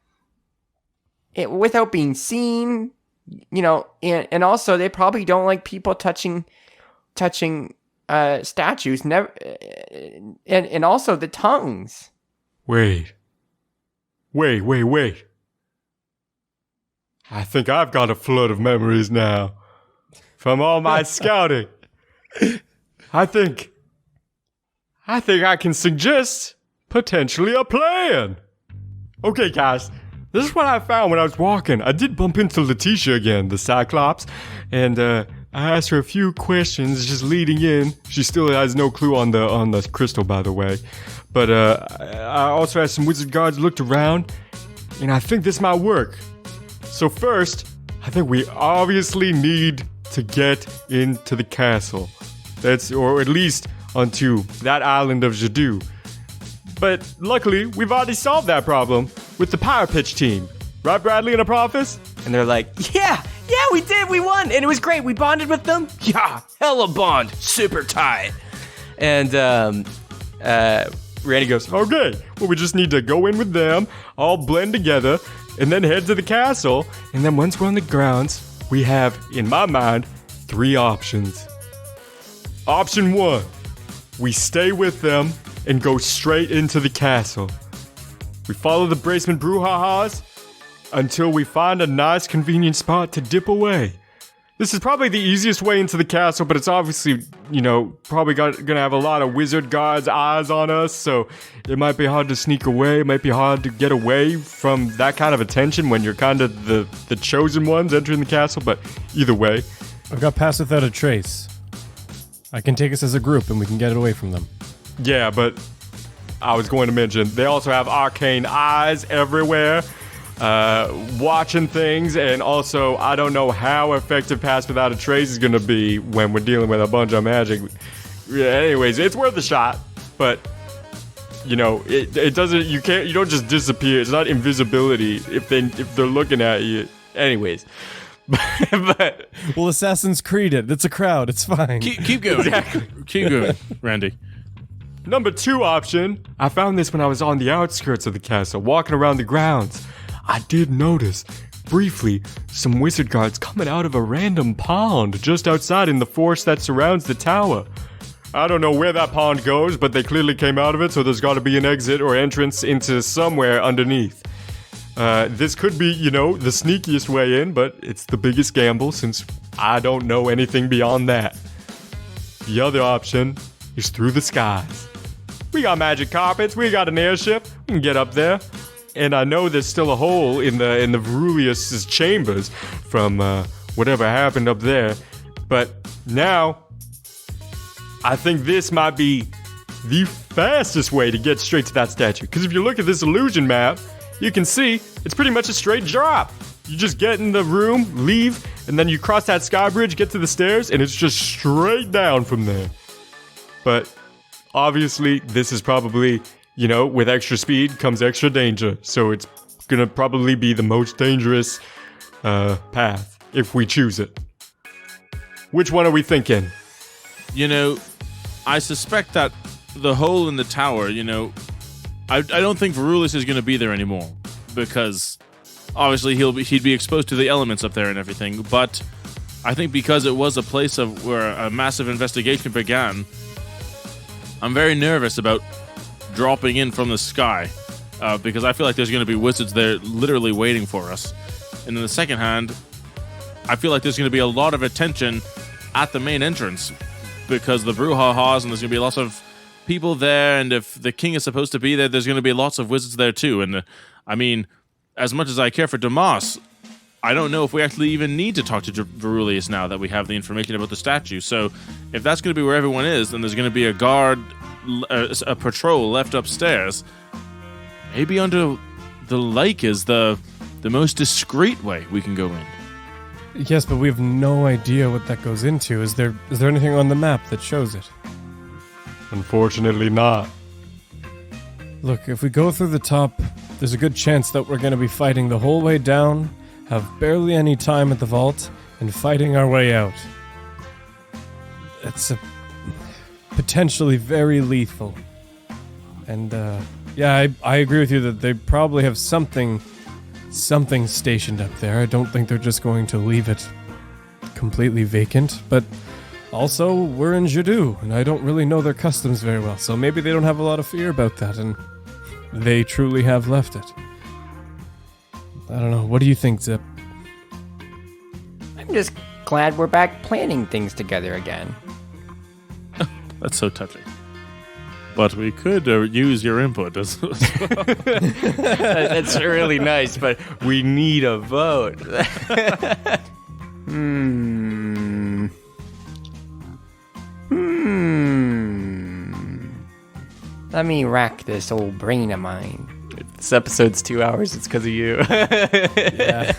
without being seen? You know, and also they probably don't like people touching statues. Never, and also the tongues. Wait. I think I've got a flood of memories now from all my scouting. I think I can suggest potentially a plan. Okay, guys, this is what I found when I was walking. I did bump into Letitia again, the Cyclops, and I asked her a few questions just leading in. She still has no clue on the crystal, by the way. But I also asked some wizard guards, looked around, and I think this might work. So first, I think we obviously need to get into the castle. Or at least onto that island of Jadoo. But luckily, we've already solved that problem with the Power Pitch team. Right, Bradley and Apophis? And they're like, yeah, we did, we won, and it was great. We bonded with them. Yeah, hella bond, super tight. And Randy goes, Okay, well, we just need to go in with them, all blend together, and then head to the castle. And then once we're on the grounds, we have, in my mind, 3 options. Option 1, we stay with them and go straight into the castle. We follow the Bracement brouhahas until we find a nice convenient spot to dip away. This is probably the easiest way into the castle, but it's obviously, probably gonna have a lot of wizard guards' eyes on us, so it might be hard to sneak away. It might be hard to get away from that kind of attention when you're kind of the chosen ones entering the castle, but either way. I've got Pass Without a Trace. I can take us as a group and we can get it away from them. Yeah, but I was going to mention, they also have arcane eyes everywhere, watching things, and also, I don't know how effective Pass Without a Trace is going to be when we're dealing with a bunch of magic. Yeah, anyways, it's worth a shot, but, it doesn't, you don't just disappear. It's not invisibility if they're looking at you. Anyways. But well, Assassin's Creed it. It's a crowd. It's fine. Keep going. Exactly. Keep going, Randy. Number 2 option. I found this when I was on the outskirts of the castle, walking around the grounds. I did notice, briefly, some wizard guards coming out of a random pond just outside in the forest that surrounds the tower. I don't know where that pond goes, but they clearly came out of it, so there's got to be an exit or entrance into somewhere underneath. This could be, the sneakiest way in, but it's the biggest gamble since I don't know anything beyond that. The other option is through the skies. We got magic carpets, we got an airship, we can get up there. And I know there's still a hole in the Verulius' chambers from whatever happened up there. But now, I think this might be the fastest way to get straight to that statue. Because if you look at this illusion map, you can see it's pretty much a straight drop. You just get in the room, leave, and then you cross that sky bridge, get to the stairs, and it's just straight down from there. But obviously, this is probably, with extra speed comes extra danger. So it's gonna probably be the most dangerous path if we choose it. Which one are we thinking? I suspect that the hole in the tower, I don't think Verulius is going to be there anymore because obviously he'd be exposed to the elements up there and everything. But I think because it was a place where a massive investigation began, I'm very nervous about dropping in from the sky because I feel like there's going to be wizards there literally waiting for us. And in the second hand, I feel like there's going to be a lot of attention at the main entrance because the brouhaha's and there's going to be lots of people there, and if the king is supposed to be there, there's going to be lots of wizards there too. And I mean, as much as I care for Damas, I don't know if we actually even need to talk to Verulius now that we have the information about the statue. So if that's going to be where everyone is, then there's going to be a guard, a patrol left upstairs. Maybe under the lake is the most discreet way we can go in. Yes, but we have no idea what that goes into. Is there anything on the map that shows it? Unfortunately not. Look, if we go through the top, there's a good chance that we're going to be fighting the whole way down, have barely any time at the vault, and fighting our way out. It's potentially very lethal. And, I agree with you that they probably have something stationed up there. I don't think they're just going to leave it completely vacant, but also we're in Jadoo, and I don't really know their customs very well, so maybe they don't have a lot of fear about that, and they truly have left it. I don't know. What do you think, Zip? I'm just glad we're back planning things together again. That's so touching. But we could use your input as well. That's really nice, but we need a vote. Let me rack this old brain of mine. This episode's 2 hours. It's because of you. Yeah.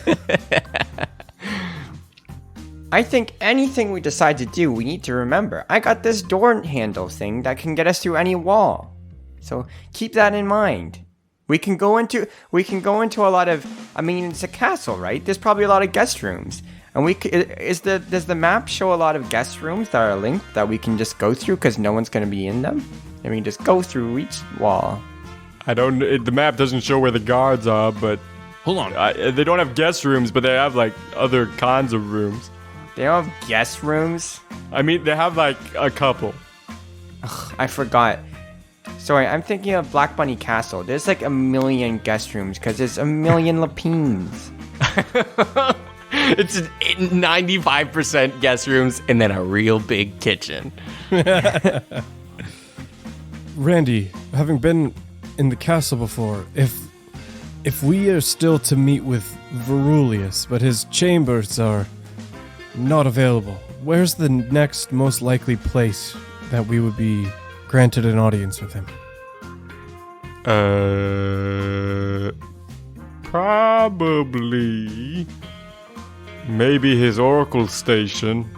I think anything we decide to do, we need to remember. I got this door handle thing that can get us through any wall. So keep that in mind. We can go into a lot of, it's a castle, right? There's probably a lot of guest rooms. And does the map show a lot of guest rooms that are linked that we can just go through because no one's going to be in them? And we can just go through each wall. The map doesn't show where the guards are, but Hold on. they don't have guest rooms, but they have like other kinds of rooms. They don't have guest rooms? They have like a couple. Ugh, I forgot. Sorry, I'm thinking of Black Bunny Castle. There's like 1 million guest rooms because there's 1 million Lapines. It's 95% guest rooms and then a real big kitchen. Randy, having been in the castle before, if we are still to meet with Verulius, but his chambers are not available, where's the next most likely place that we would be granted an audience with him? Probably maybe his oracle station.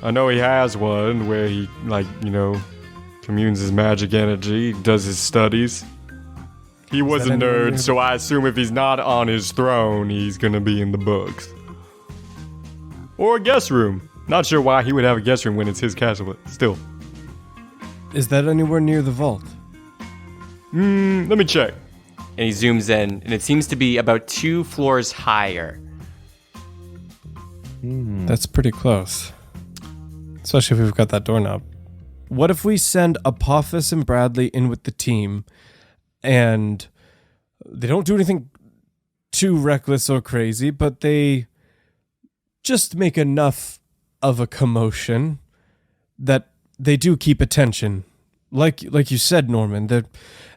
I know he has one where he communes his magic energy, does his studies. He was a nerd, so I assume if he's not on his throne, he's gonna be in the books. Or a guest room. Not sure why he would have a guest room when it's his castle, but still. Is that anywhere near the vault? Let me check. And he zooms in, and it seems to be about 2 floors higher. That's pretty close. Especially if we've got that doorknob. what if we send Apophis and Bradley in with the team, and they don't do anything too reckless or crazy, but they just make enough of a commotion that they do keep attention. Like you said, Norman, that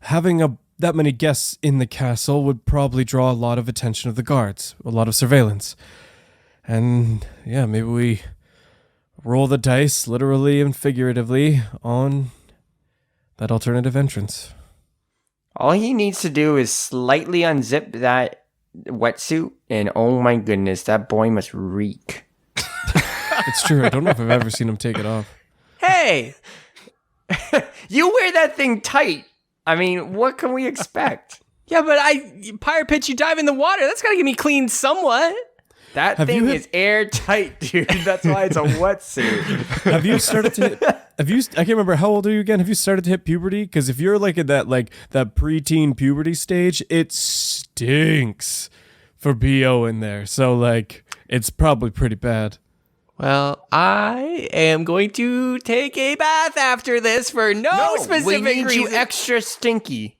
having that many guests in the castle would probably draw a lot of attention of the guards, a lot of surveillance. And yeah, maybe we roll the dice, literally and figuratively, on that alternative entrance. All he needs to do is slightly unzip that wetsuit, and oh my goodness, that boy must reek. It's true. I don't know if I've ever seen him take it off. Hey, You wear that thing tight. I mean, what can we expect? yeah, but pirate pitch, you dive in the water. That's gotta get me clean somewhat. That Have thing you is airtight, dude. That's why it's a wetsuit. Have you started to hit, I can't remember, how old are you again? Have you started to hit puberty? Because if you're like at that preteen puberty stage, it stinks for BO in there. So like, it's probably pretty bad. Well, I am going to take a bath after this for no specific we need reason. you extra stinky.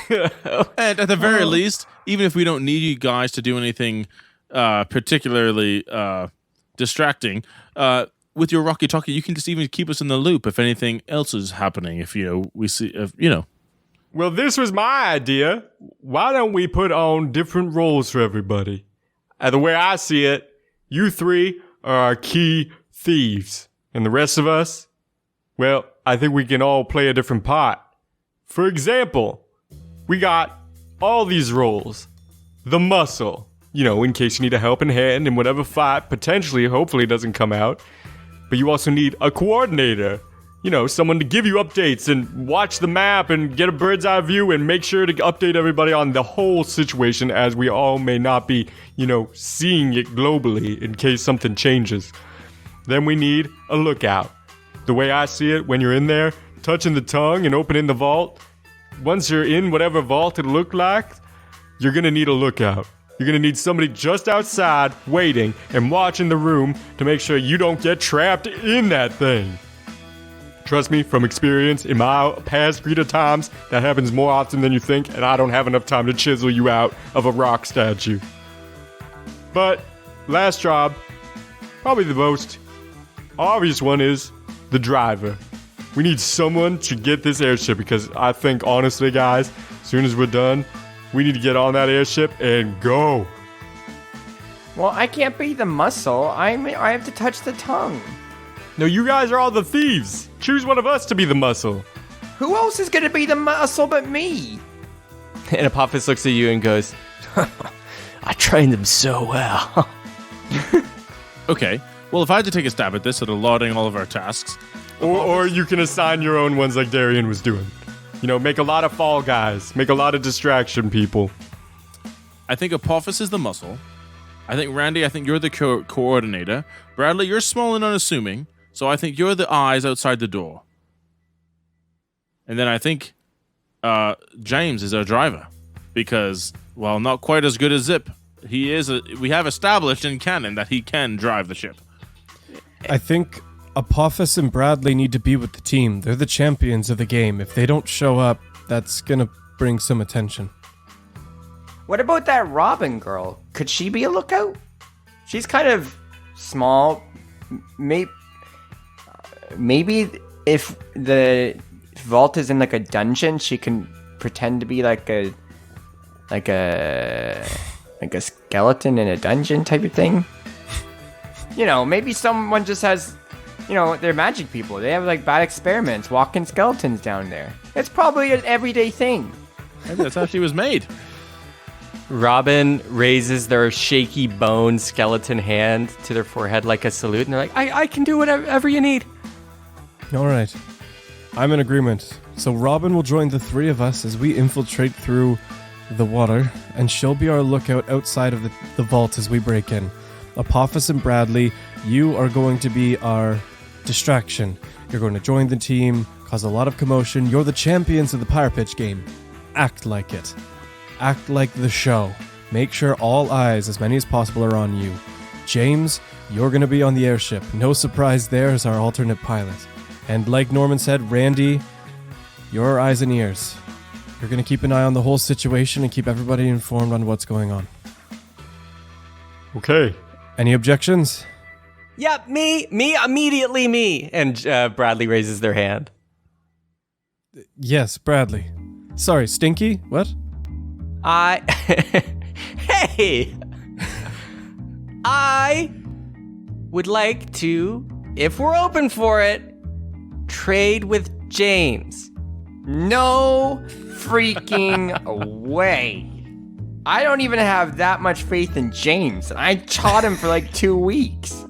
And at the very least, even if we don't need you guys to do anything particularly distracting, with your Rocky Talkie, you can just even keep us in the loop if anything else is happening. If we see, Well, this was my idea. Why don't we put on different roles for everybody? The way I see it, you three are our key thieves. And the rest of us, well, I think we can all play a different part. For example, we got all these roles. The muscle, in case you need a helping hand in whatever fight potentially, hopefully doesn't come out. But you also need a coordinator. Someone to give you updates and watch the map and get a bird's eye view and make sure to update everybody on the whole situation, as we all may not be, seeing it globally in case something changes. Then we need a lookout. The way I see it, when you're in there, touching the tongue and opening the vault, once you're in whatever vault it looked like, you're going to need a lookout. You're going to need somebody just outside waiting and watching the room to make sure you don't get trapped in that thing. Trust me, from experience, in my past Greeter times, that happens more often than you think, and I don't have enough time to chisel you out of a rock statue. But, last job, probably the most obvious one, is the driver. We need someone to get this airship, because I think, honestly, guys, as soon as we're done, we need to get on that airship and go. Well, I can't be the muscle. I have to touch the tongue. No, you guys are all the thieves. Choose one of us to be the muscle. Who else is going to be the muscle but me? And Apophis looks at you and goes, I trained them so well. okay. Well, if I had to take a stab at this, at allotting all of our tasks, Or you can assign your own ones like Darian was doing. Make a lot of fall guys. Make a lot of distraction people. I think Apophis is the muscle. I think Randy, you're the coordinator. Bradley, you're small and unassuming, so I think you're the eyes outside the door. And then I think James is our driver, because while not quite as good as Zip, we have established in canon that he can drive the ship. I think Apophis and Bradley need to be with the team. They're the champions of the game. If they don't show up, that's gonna bring some attention. What about that Robin girl? Could she be a lookout? She's kind of small. Maybe if the vault is in like a dungeon, she can pretend to be like a skeleton in a dungeon type of thing. Maybe someone just has, they're magic people. They have like bad experiments, walking skeletons down there. It's probably an everyday thing. Maybe that's how she was made. Robin raises their shaky bone skeleton hand to their forehead like a salute, and they're like, I can do whatever you need. All right. I'm in agreement. So Robin will join the three of us as we infiltrate through the water, and she'll be our lookout outside of the vault as we break in. Apophis and Bradley, you are going to be our distraction. You're going to join the team, cause a lot of commotion. You're the champions of the Pirate Pitch game. Act like it. Act like the show. Make sure all eyes, as many as possible, are on you. James, you're going to be on the airship. No surprise there as our alternate pilot. And like Norman said, Randy, your eyes and ears. You're going to keep an eye on the whole situation and keep everybody informed on what's going on. Okay. Any objections? Yep, me, immediately me. And Bradley raises their hand. Yes, Bradley. Sorry, Stinky? What? Hey! I would like to, if we're open for it, trade with James. No freaking way. I don't even have that much faith in James. I taught him for like 2 weeks.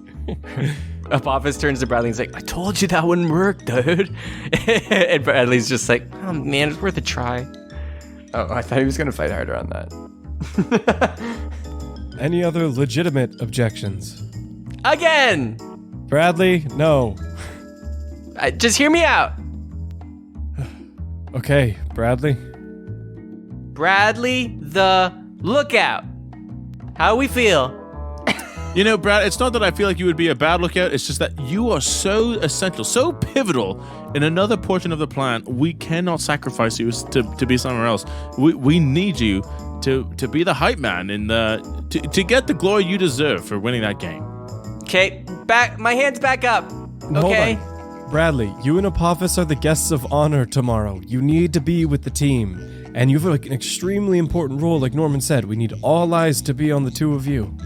Apophis turns to Bradley and is like, I told you that wouldn't work, dude. And Bradley's just like, oh man, it's worth a try. Oh, I thought he was going to fight harder on that. Any other legitimate objections? Again! Bradley, no. Just hear me out. Okay, Bradley. Bradley the Lookout. How we feel? You know, Brad, it's not that I feel like you would be a bad lookout. It's just that you are so essential, so pivotal in another portion of the plan. We cannot sacrifice you to be somewhere else. We need you to be the hype man and to get the glory you deserve for winning that game. Okay, my hand's back up. Okay. Hold on. Bradley, you and Apophis are the guests of honor tomorrow. You need to be with the team. And you have an extremely important role, like Norman said. We need all eyes to be on the two of you.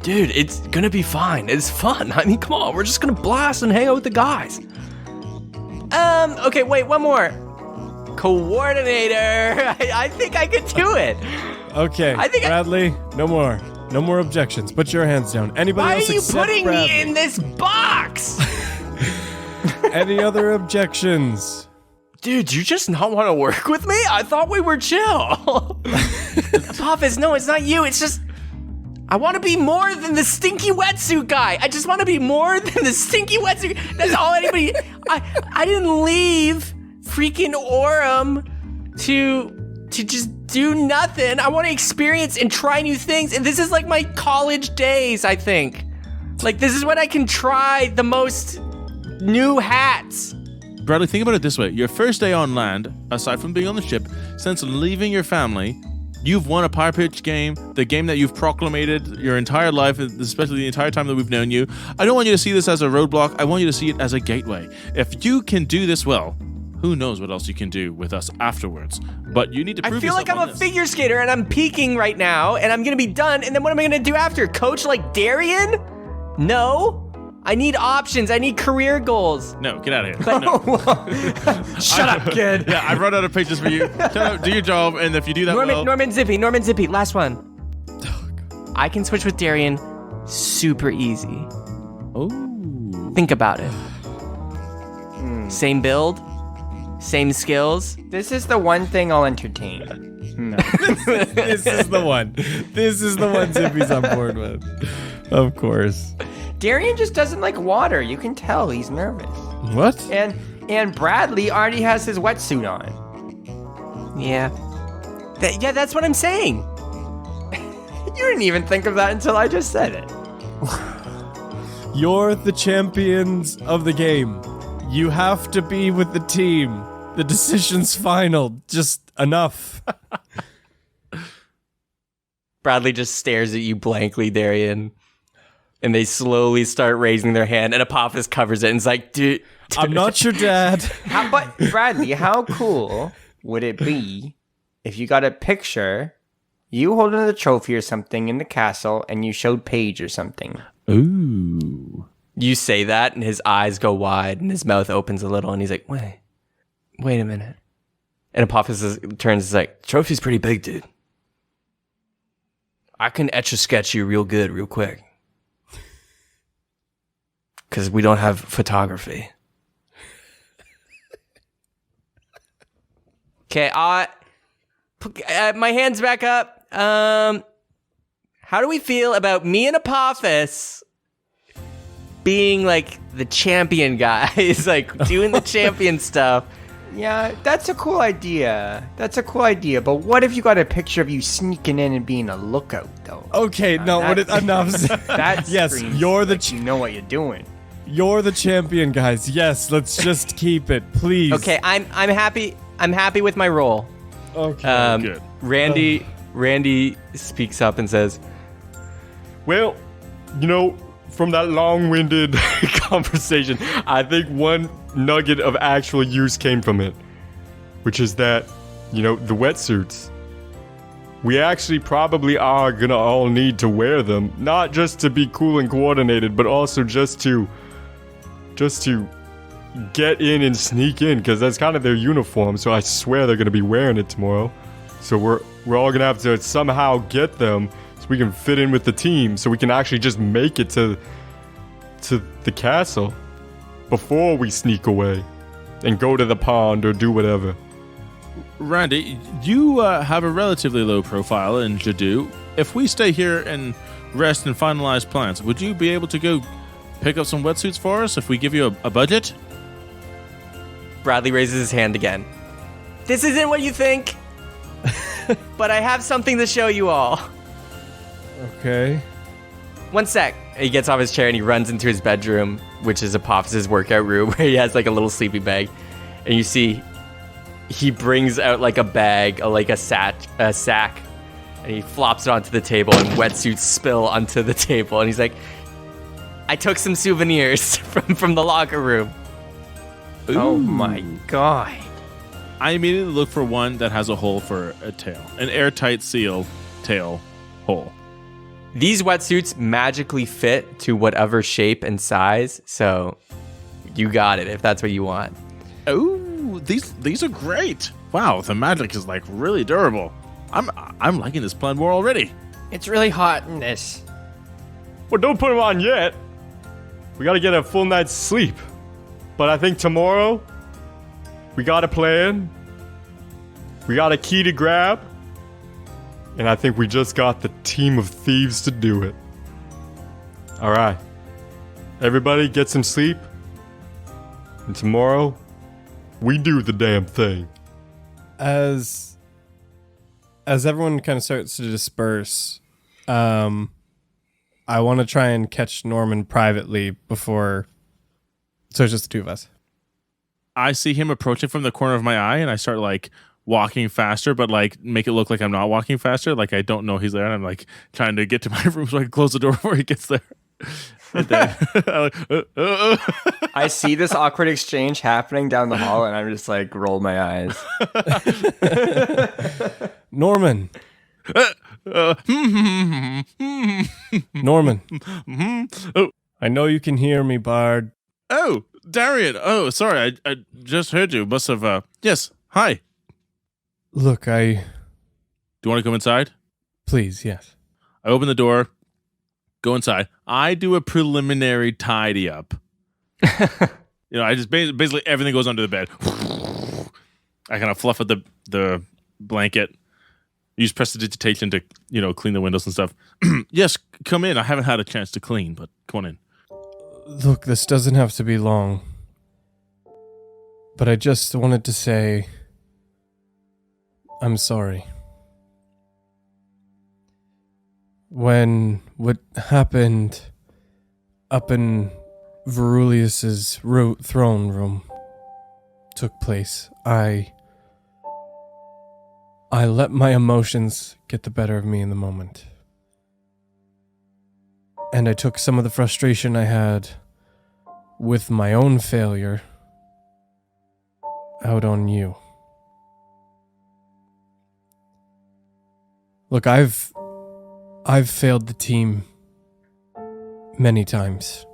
Dude, it's gonna be fine. It's fun. I mean, come on, we're just gonna blast and hang out with the guys. Okay, wait, one more. Coordinator. I think I could do it. Okay, Bradley, no more objections. Put your hands down. Anybody Why else are you except putting Bradley? me in this box? Any other objections? Dude, you just not want to work with me? I thought we were chill. Apophis, no, it's not you. It's just... I want to be more than the stinky wetsuit guy. I just want to be more than the stinky wetsuit. That's all anybody... I didn't leave freaking Orem to just do nothing. I want to experience and try new things. And this is like my college days, I think. Like, this is when I can try the most new hats. Bradley, think about it this way. Your first day on land, aside from being on the ship, since leaving your family, you've won a Pie Pitch game, the game that you've proclamated your entire life, especially the entire time that we've known you. I don't want you to see this as a roadblock. I want you to see it as a gateway. If you can do this well, who knows what else you can do with us afterwards. But you need to prove I feel like yourself I'm a figure skater and I'm peaking right now and I'm going to be done. And then what am I going to do after? Coach like Darian? No. I need options. I need career goals. No, get out of here. No. Shut up, kid. Yeah, I've run out of pages for you. Shut up, do your job, and if you do that Norman Zippy, last one. I can switch with Darian super easy. Oh. Think about it. Same build, same skills. This is the one thing I'll entertain. No. This is the one. This is the one Zippy's on board with. Of course. Darian just doesn't like water. You can tell he's nervous. What? And Bradley already has his wetsuit on. Yeah. That's what I'm saying. You didn't even think of that until I just said it. You're the champions of the game. You have to be with the team. The decision's final. Just enough. Bradley just stares at you blankly, Darian. And they slowly start raising their hand, and Apophis covers it and is like, dude. I'm not your dad. But Bradley, how cool would it be if you got a picture, you holding the trophy or something in the castle, and you showed Paige or something? Ooh. You say that, and his eyes go wide, and his mouth opens a little, and he's like, wait a minute. And Apophis turns and is like, trophy's pretty big, dude. I can etch a sketch you real good, real quick. Because we don't have photography. Okay, my hand's back up. How do we feel about me and Apophis being like the champion guys, like doing the champion stuff? Yeah, that's a cool idea. But what if you got a picture of you sneaking in and being a lookout, though? Okay, no, enough. That's Yes, you're the you know what you're doing. You're the champion, guys. Yes, let's just keep it, please. Okay, I'm happy. I'm happy with my role. Okay. Good. Randy speaks up and says, Well, from that long-winded conversation, I think one nugget of actual use came from it, which is that, the wetsuits. We actually probably are gonna all need to wear them, not just to be cool and coordinated, but also just to get in and sneak in, because that's kind of their uniform. So I swear they're gonna be wearing it tomorrow. So we're all gonna have to somehow get them so we can fit in with the team, so we can actually just make it to the castle before we sneak away and go to the pond or do whatever. Randy, you have a relatively low profile in Jadoo. If we stay here and rest and finalize plans, would you be able to go pick up some wetsuits for us if we give you a budget? Bradley raises his hand again. This isn't what you think, but I have something to show you all. Okay. One sec. He gets off his chair and he runs into his bedroom, which is Apophyse's workout room, where he has like a little sleeping bag. And you see he brings out like a bag, like a sack, and he flops it onto the table and wetsuits spill onto the table. And he's like, I took some souvenirs from the locker room. Oh my god. I immediately look for one that has a hole for a tail. An airtight seal tail hole. These wetsuits magically fit to whatever shape and size, so you got it if that's what you want. Oh, these are great. Wow, the magic is like really durable. I'm liking this plan more already. It's really hot in this. Well, don't put them on yet. We gotta get a full night's sleep. But I think tomorrow, we got a plan. We got a key to grab. And I think we just got the team of thieves to do it. Alright. Everybody get some sleep. And tomorrow, we do the damn thing. As everyone kind of starts to disperse, I want to try and catch Norman privately before. So it's just the two of us. I see him approaching from the corner of my eye, and I start like walking faster, but like make it look like I'm not walking faster, like I don't know he's there, and I'm like trying to get to my room so I can close the door before he gets there. And then, I see this awkward exchange happening down the hall, and I'm just like, roll my eyes. Norman. Norman. I know you can hear me, Bard. Oh, Darian. Oh, sorry. I just heard you. Must have. Yes. Hi. Look, Do you want to come inside? Please, yes. I open the door. Go inside. I do a preliminary tidy up. I just basically everything goes under the bed. I kind of fluff up the blanket. Use prestidigitation to clean the windows and stuff. Yes, come in. I haven't had a chance to clean, but come on in. Look, this doesn't have to be long. But I just wanted to say I'm sorry. When what happened up in Verulius's throne room took place, I let my emotions get the better of me in the moment. And I took some of the frustration I had with my own failure out on you. Look, I've failed the team many times.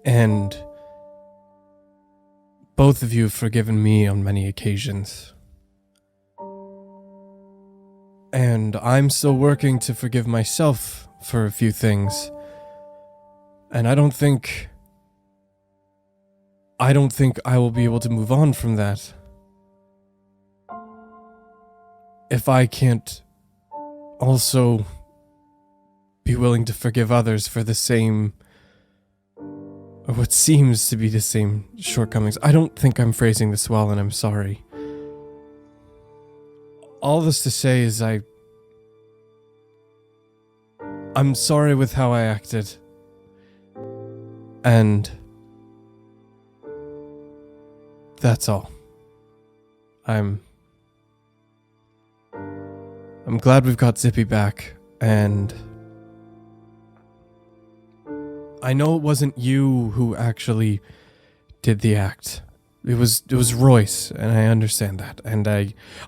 And both of you have forgiven me on many occasions. And I'm still working to forgive myself for a few things. And I don't think I will be able to move on from that if I can't also be willing to forgive others for the same, or what seems to be the same shortcomings. I don't think I'm phrasing this well, and I'm sorry. All this to say is I'm sorry with how I acted. And that's all. I'm glad we've got Zippy back, and I know it wasn't you who actually did the act. It was Royce, and I understand that. And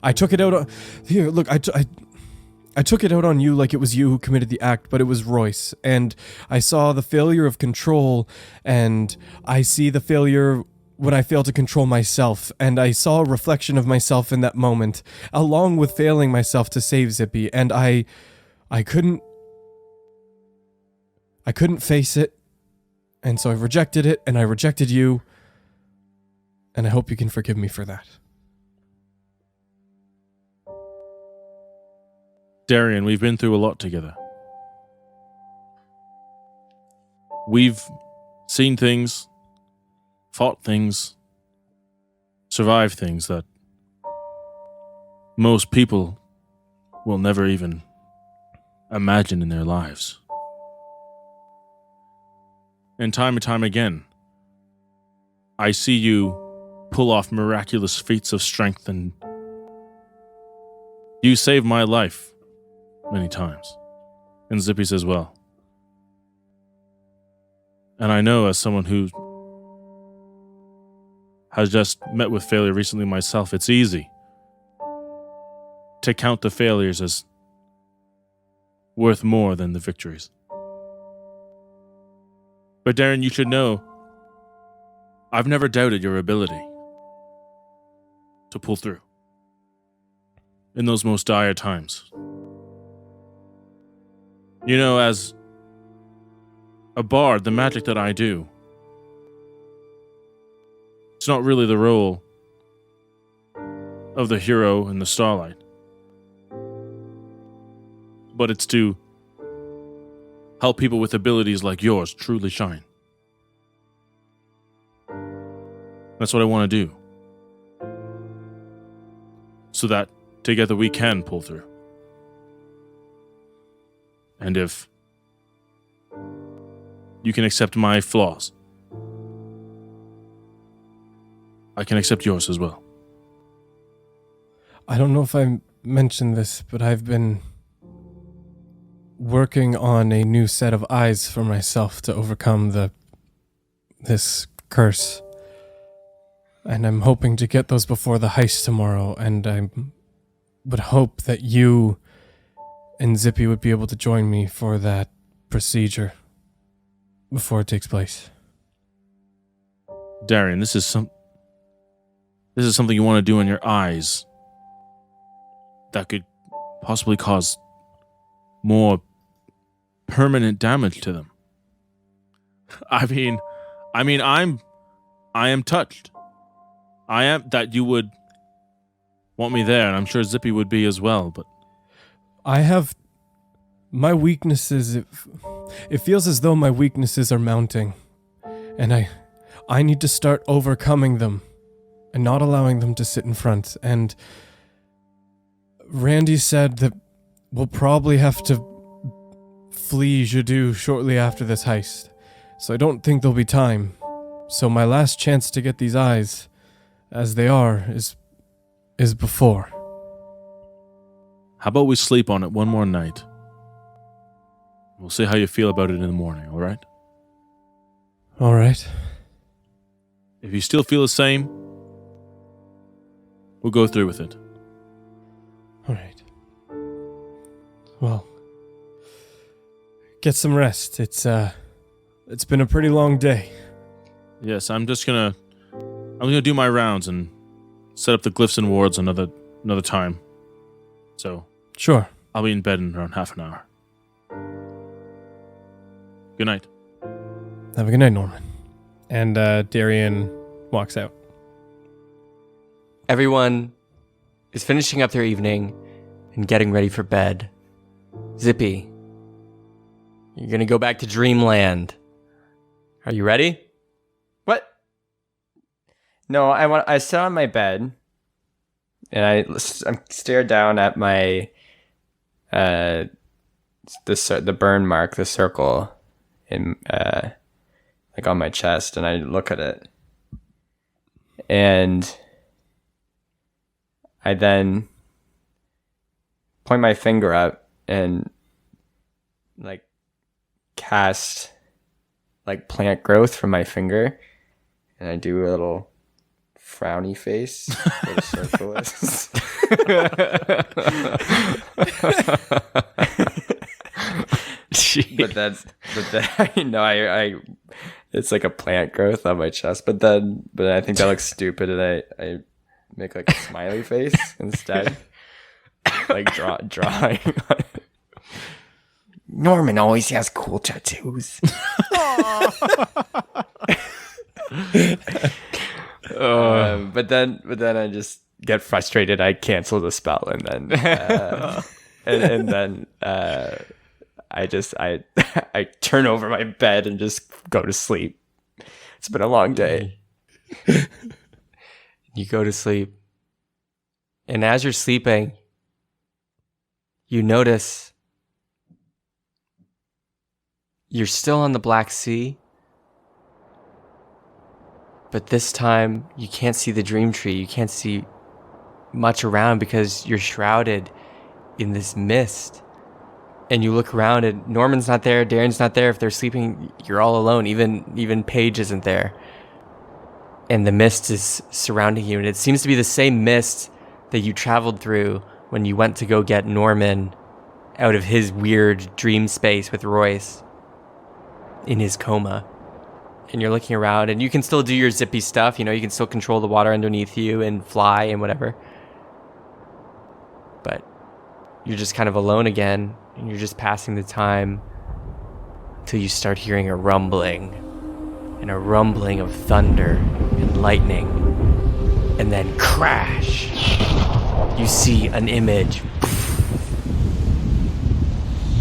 I took it out on... Here, look, I took it out on you like it was you who committed the act, but it was Royce. And I saw the failure of control, and I see the failure when I fail to control myself. And I saw a reflection of myself in that moment, along with failing myself to save Zippy. And I couldn't face it. And so I rejected it, and I rejected you. And I hope you can forgive me for that. Darian, we've been through a lot together. We've seen things, fought things, survived things that most people will never even imagine in their lives. And time again, I see you pull off miraculous feats of strength, and you saved my life many times, and Zippy's as well. And I know, as someone who has just met with failure recently myself, it's easy to count the failures as worth more than the victories. But Darren, you should know, I've never doubted your ability to pull through in those most dire times. You know, as a bard, the magic that I do, it's not really the role of the hero in the starlight, but it's to help people with abilities like yours truly shine. That's what I want to do, so that together we can pull through. And if you can accept my flaws, I can accept yours as well. I don't know if I mentioned this, but I've been working on a new set of eyes for myself to overcome this curse. And I'm hoping to get those before the heist tomorrow, and I would hope that you and Zippy would be able to join me for that procedure before it takes place. Darian, this is something you want to do in your eyes that could possibly cause more permanent damage to them. I am touched. I am that you would want me there, and I'm sure Zippy would be as well, but I have my weaknesses. It feels as though my weaknesses are mounting, and I need to start overcoming them and not allowing them to sit in front. And Randy said that we'll probably have to flee Jadou shortly after this heist, so I don't think there'll be time. So my last chance to get these eyes, as they are, is before. How about we sleep on it one more night? We'll see how you feel about it in the morning, all right? All right. If you still feel the same, we'll go through with it. All right. Well, get some rest. It's been a pretty long day. Yes, I'm gonna do my rounds and set up the glyphs and wards another time. So Sure. I'll be in bed in around half an hour. Good night. Have a good night, Norman. And Darian walks out. Everyone is finishing up their evening and getting ready for bed. Zippy, you're going to go back to Dreamland. Are you ready? What? No, I sit on my bed and I stare down at my the burn mark, the circle, and like on my chest, and I look at it. And I then point my finger up and like cast like plant growth from my finger, and I do a little frowny face where the circle is. but then I it's like a plant growth on my chest, but I think that looks stupid, and I make like a smiley face instead, like drawing on it. Norman always has cool tattoos. But then I just get frustrated. I cancel the spell, and then and then I turn over my bed and just go to sleep. It's been a long day. You go to sleep, and as you're sleeping, you notice you're still on the Black Sea, but this time you can't see the dream tree. You can't see much around because you're shrouded in this mist. And you look around, and Norman's not there, Darren's not there. If they're sleeping, you're all alone. Even Paige isn't there. And the mist is surrounding you, and it seems to be the same mist that you traveled through when you went to go get Norman out of his weird dream space with Royce in his coma. And you're looking around, and you can still do your Zippy stuff. You know, you can still control the water underneath you and fly and whatever. But you're just kind of alone again, and you're just passing the time till you start hearing a rumbling, and a rumbling of thunder and lightning. And then crash! You see an image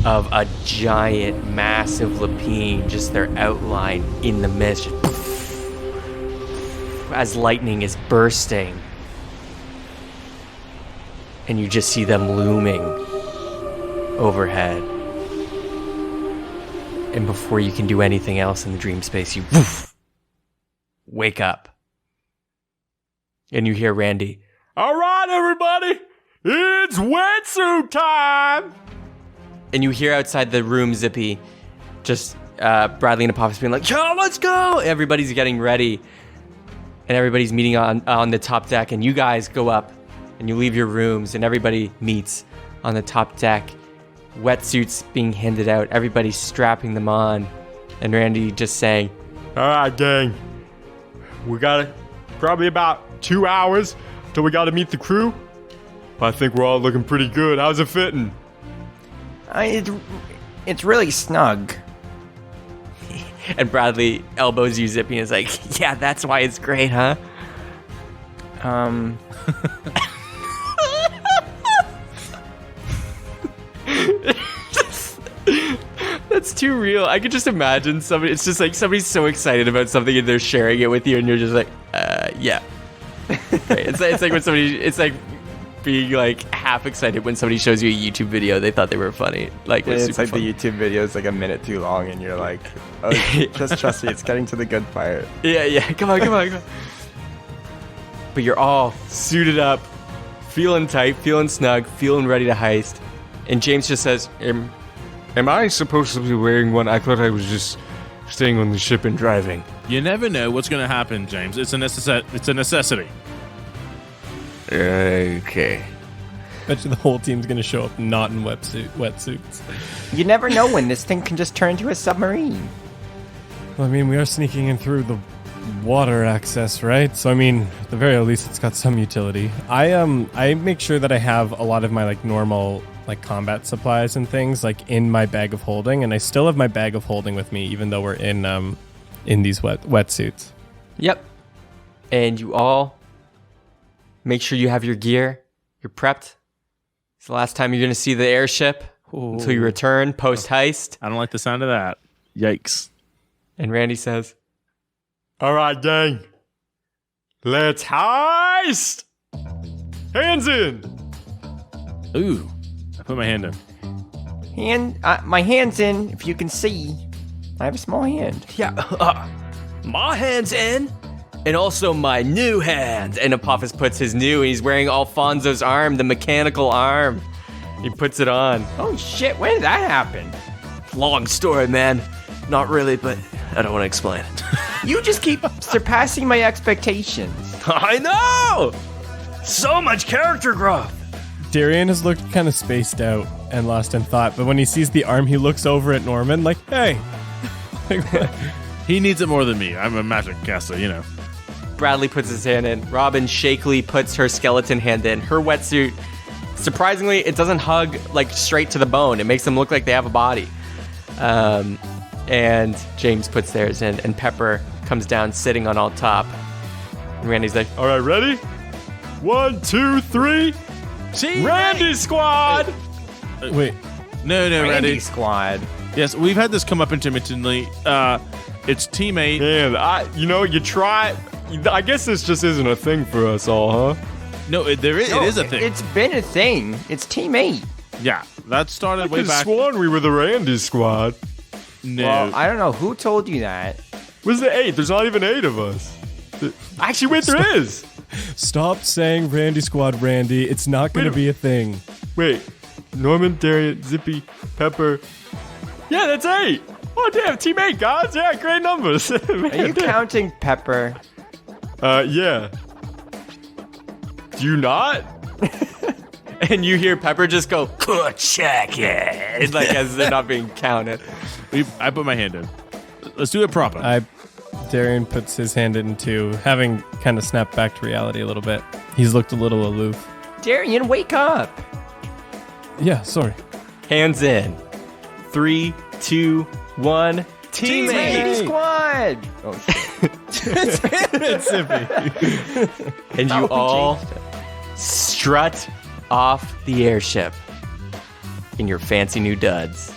of a giant, massive lapine, just their outline in the mist, as lightning is bursting. And you just see them looming overhead. And before you can do anything else in the dream space, you wake up. And you hear Randy, All right, everybody, it's wetsuit time. and you hear outside the room Zippy, just Bradley and Apophis being like, yo, let's go! Everybody's getting ready. And everybody's meeting on the top deck, and you guys go up, and you leave your rooms, and everybody meets on the top deck. Wetsuits being handed out, everybody strapping them on, and Randy just saying, All right, gang. We got probably about 2 hours till we got to meet the crew. But I think we're all looking pretty good. How's it fitting? It's really snug. and Bradley elbows you, Zippy, and is like, yeah, that's why it's great, huh? That's too real. I could just imagine somebody. It's just like somebody's so excited about something and they're sharing it with you, and you're just like, yeah. Right. It's like when somebody. It's like being like half excited when somebody shows you a YouTube video they thought they were funny. Like it's like fun. The YouTube video is like a minute too long, and you're like, oh, just trust me, it's getting to the good part. Yeah. Come on. But you're all suited up, feeling tight, feeling snug, feeling ready to heist. And James just says, Am I supposed to be wearing one? I thought I was just staying on the ship and driving. You never know what's going to happen, James. It's a necessity. Okay. Bet you the whole team's gonna show up not in wetsuits. You never know when this thing can just turn into a submarine. Well, I mean, we are sneaking in through the water access, right? So I mean, at the very least, it's got some utility. I make sure that I have a lot of my like normal like combat supplies and things like in my bag of holding, and I still have my bag of holding with me, even though we're in these wetsuits. yep. And you all make sure you have your gear. You're prepped. It's the last time you're going to see the airship until you return post-heist. I don't like the sound of that. Yikes. And Randy says, All right, gang. Let's heist! Hands in! Ooh. I put my hand in. My hand's in, if you can see. I have a small hand. yeah, my hand's in, and also my new hand. And Apophis puts his new, and he's wearing Alfonso's arm, the mechanical arm. He puts it on. Oh shit, when did that happen? Long story, man. Not really, but I don't want to explain. You just keep surpassing my expectations. I know! So much character growth. Darian has looked kind of spaced out and lost in thought, but when he sees the arm, he looks over at Norman like, hey. He needs it more than me. I'm a magic caster, you know. Bradley puts his hand in. Robin shakily puts her skeleton hand in. Her wetsuit, surprisingly, it doesn't hug like straight to the bone. It makes them look like they have a body. And James puts theirs in, and Pepper comes down sitting on all top. And Randy's like, All right, ready? 1, 2, 3. Randy Squad! Wait, No, Randy Randy. Squad. Yes, we've had this come up intermittently. It's teammate. Man, you try. I guess this just isn't a thing for us all, huh? No, it is a thing. It's been a thing. It's Team 8. Yeah, that started way I back. sworn we were the Randy Squad. No, Well, I don't know who told you that. Where's the 8? There's not even 8 of us. Actually, wait, there is. stop saying Randy Squad, Randy. It's not going to be a thing. Wait, Norman, Darian, Zippy, Pepper. Yeah, that's 8. Oh, damn, Team 8, guys. Yeah, great numbers. Man, Are you damn. counting Pepper? Yeah. Do you not? and you hear Pepper just go, check it. Like as they're not being counted. I put my hand in. Let's do it proper. Darian puts his hand in too, having kind of snapped back to reality a little bit. He's looked a little aloof. Darian, wake up. Yeah, sorry. Hands in. 3, 2, 1. Team Teammate. 8 Squad. Oh, shit. And you all strut off the airship in your fancy new duds.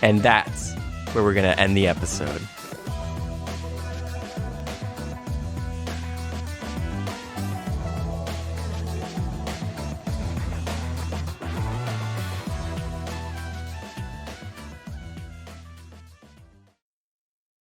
And that's where we're going to end the episode.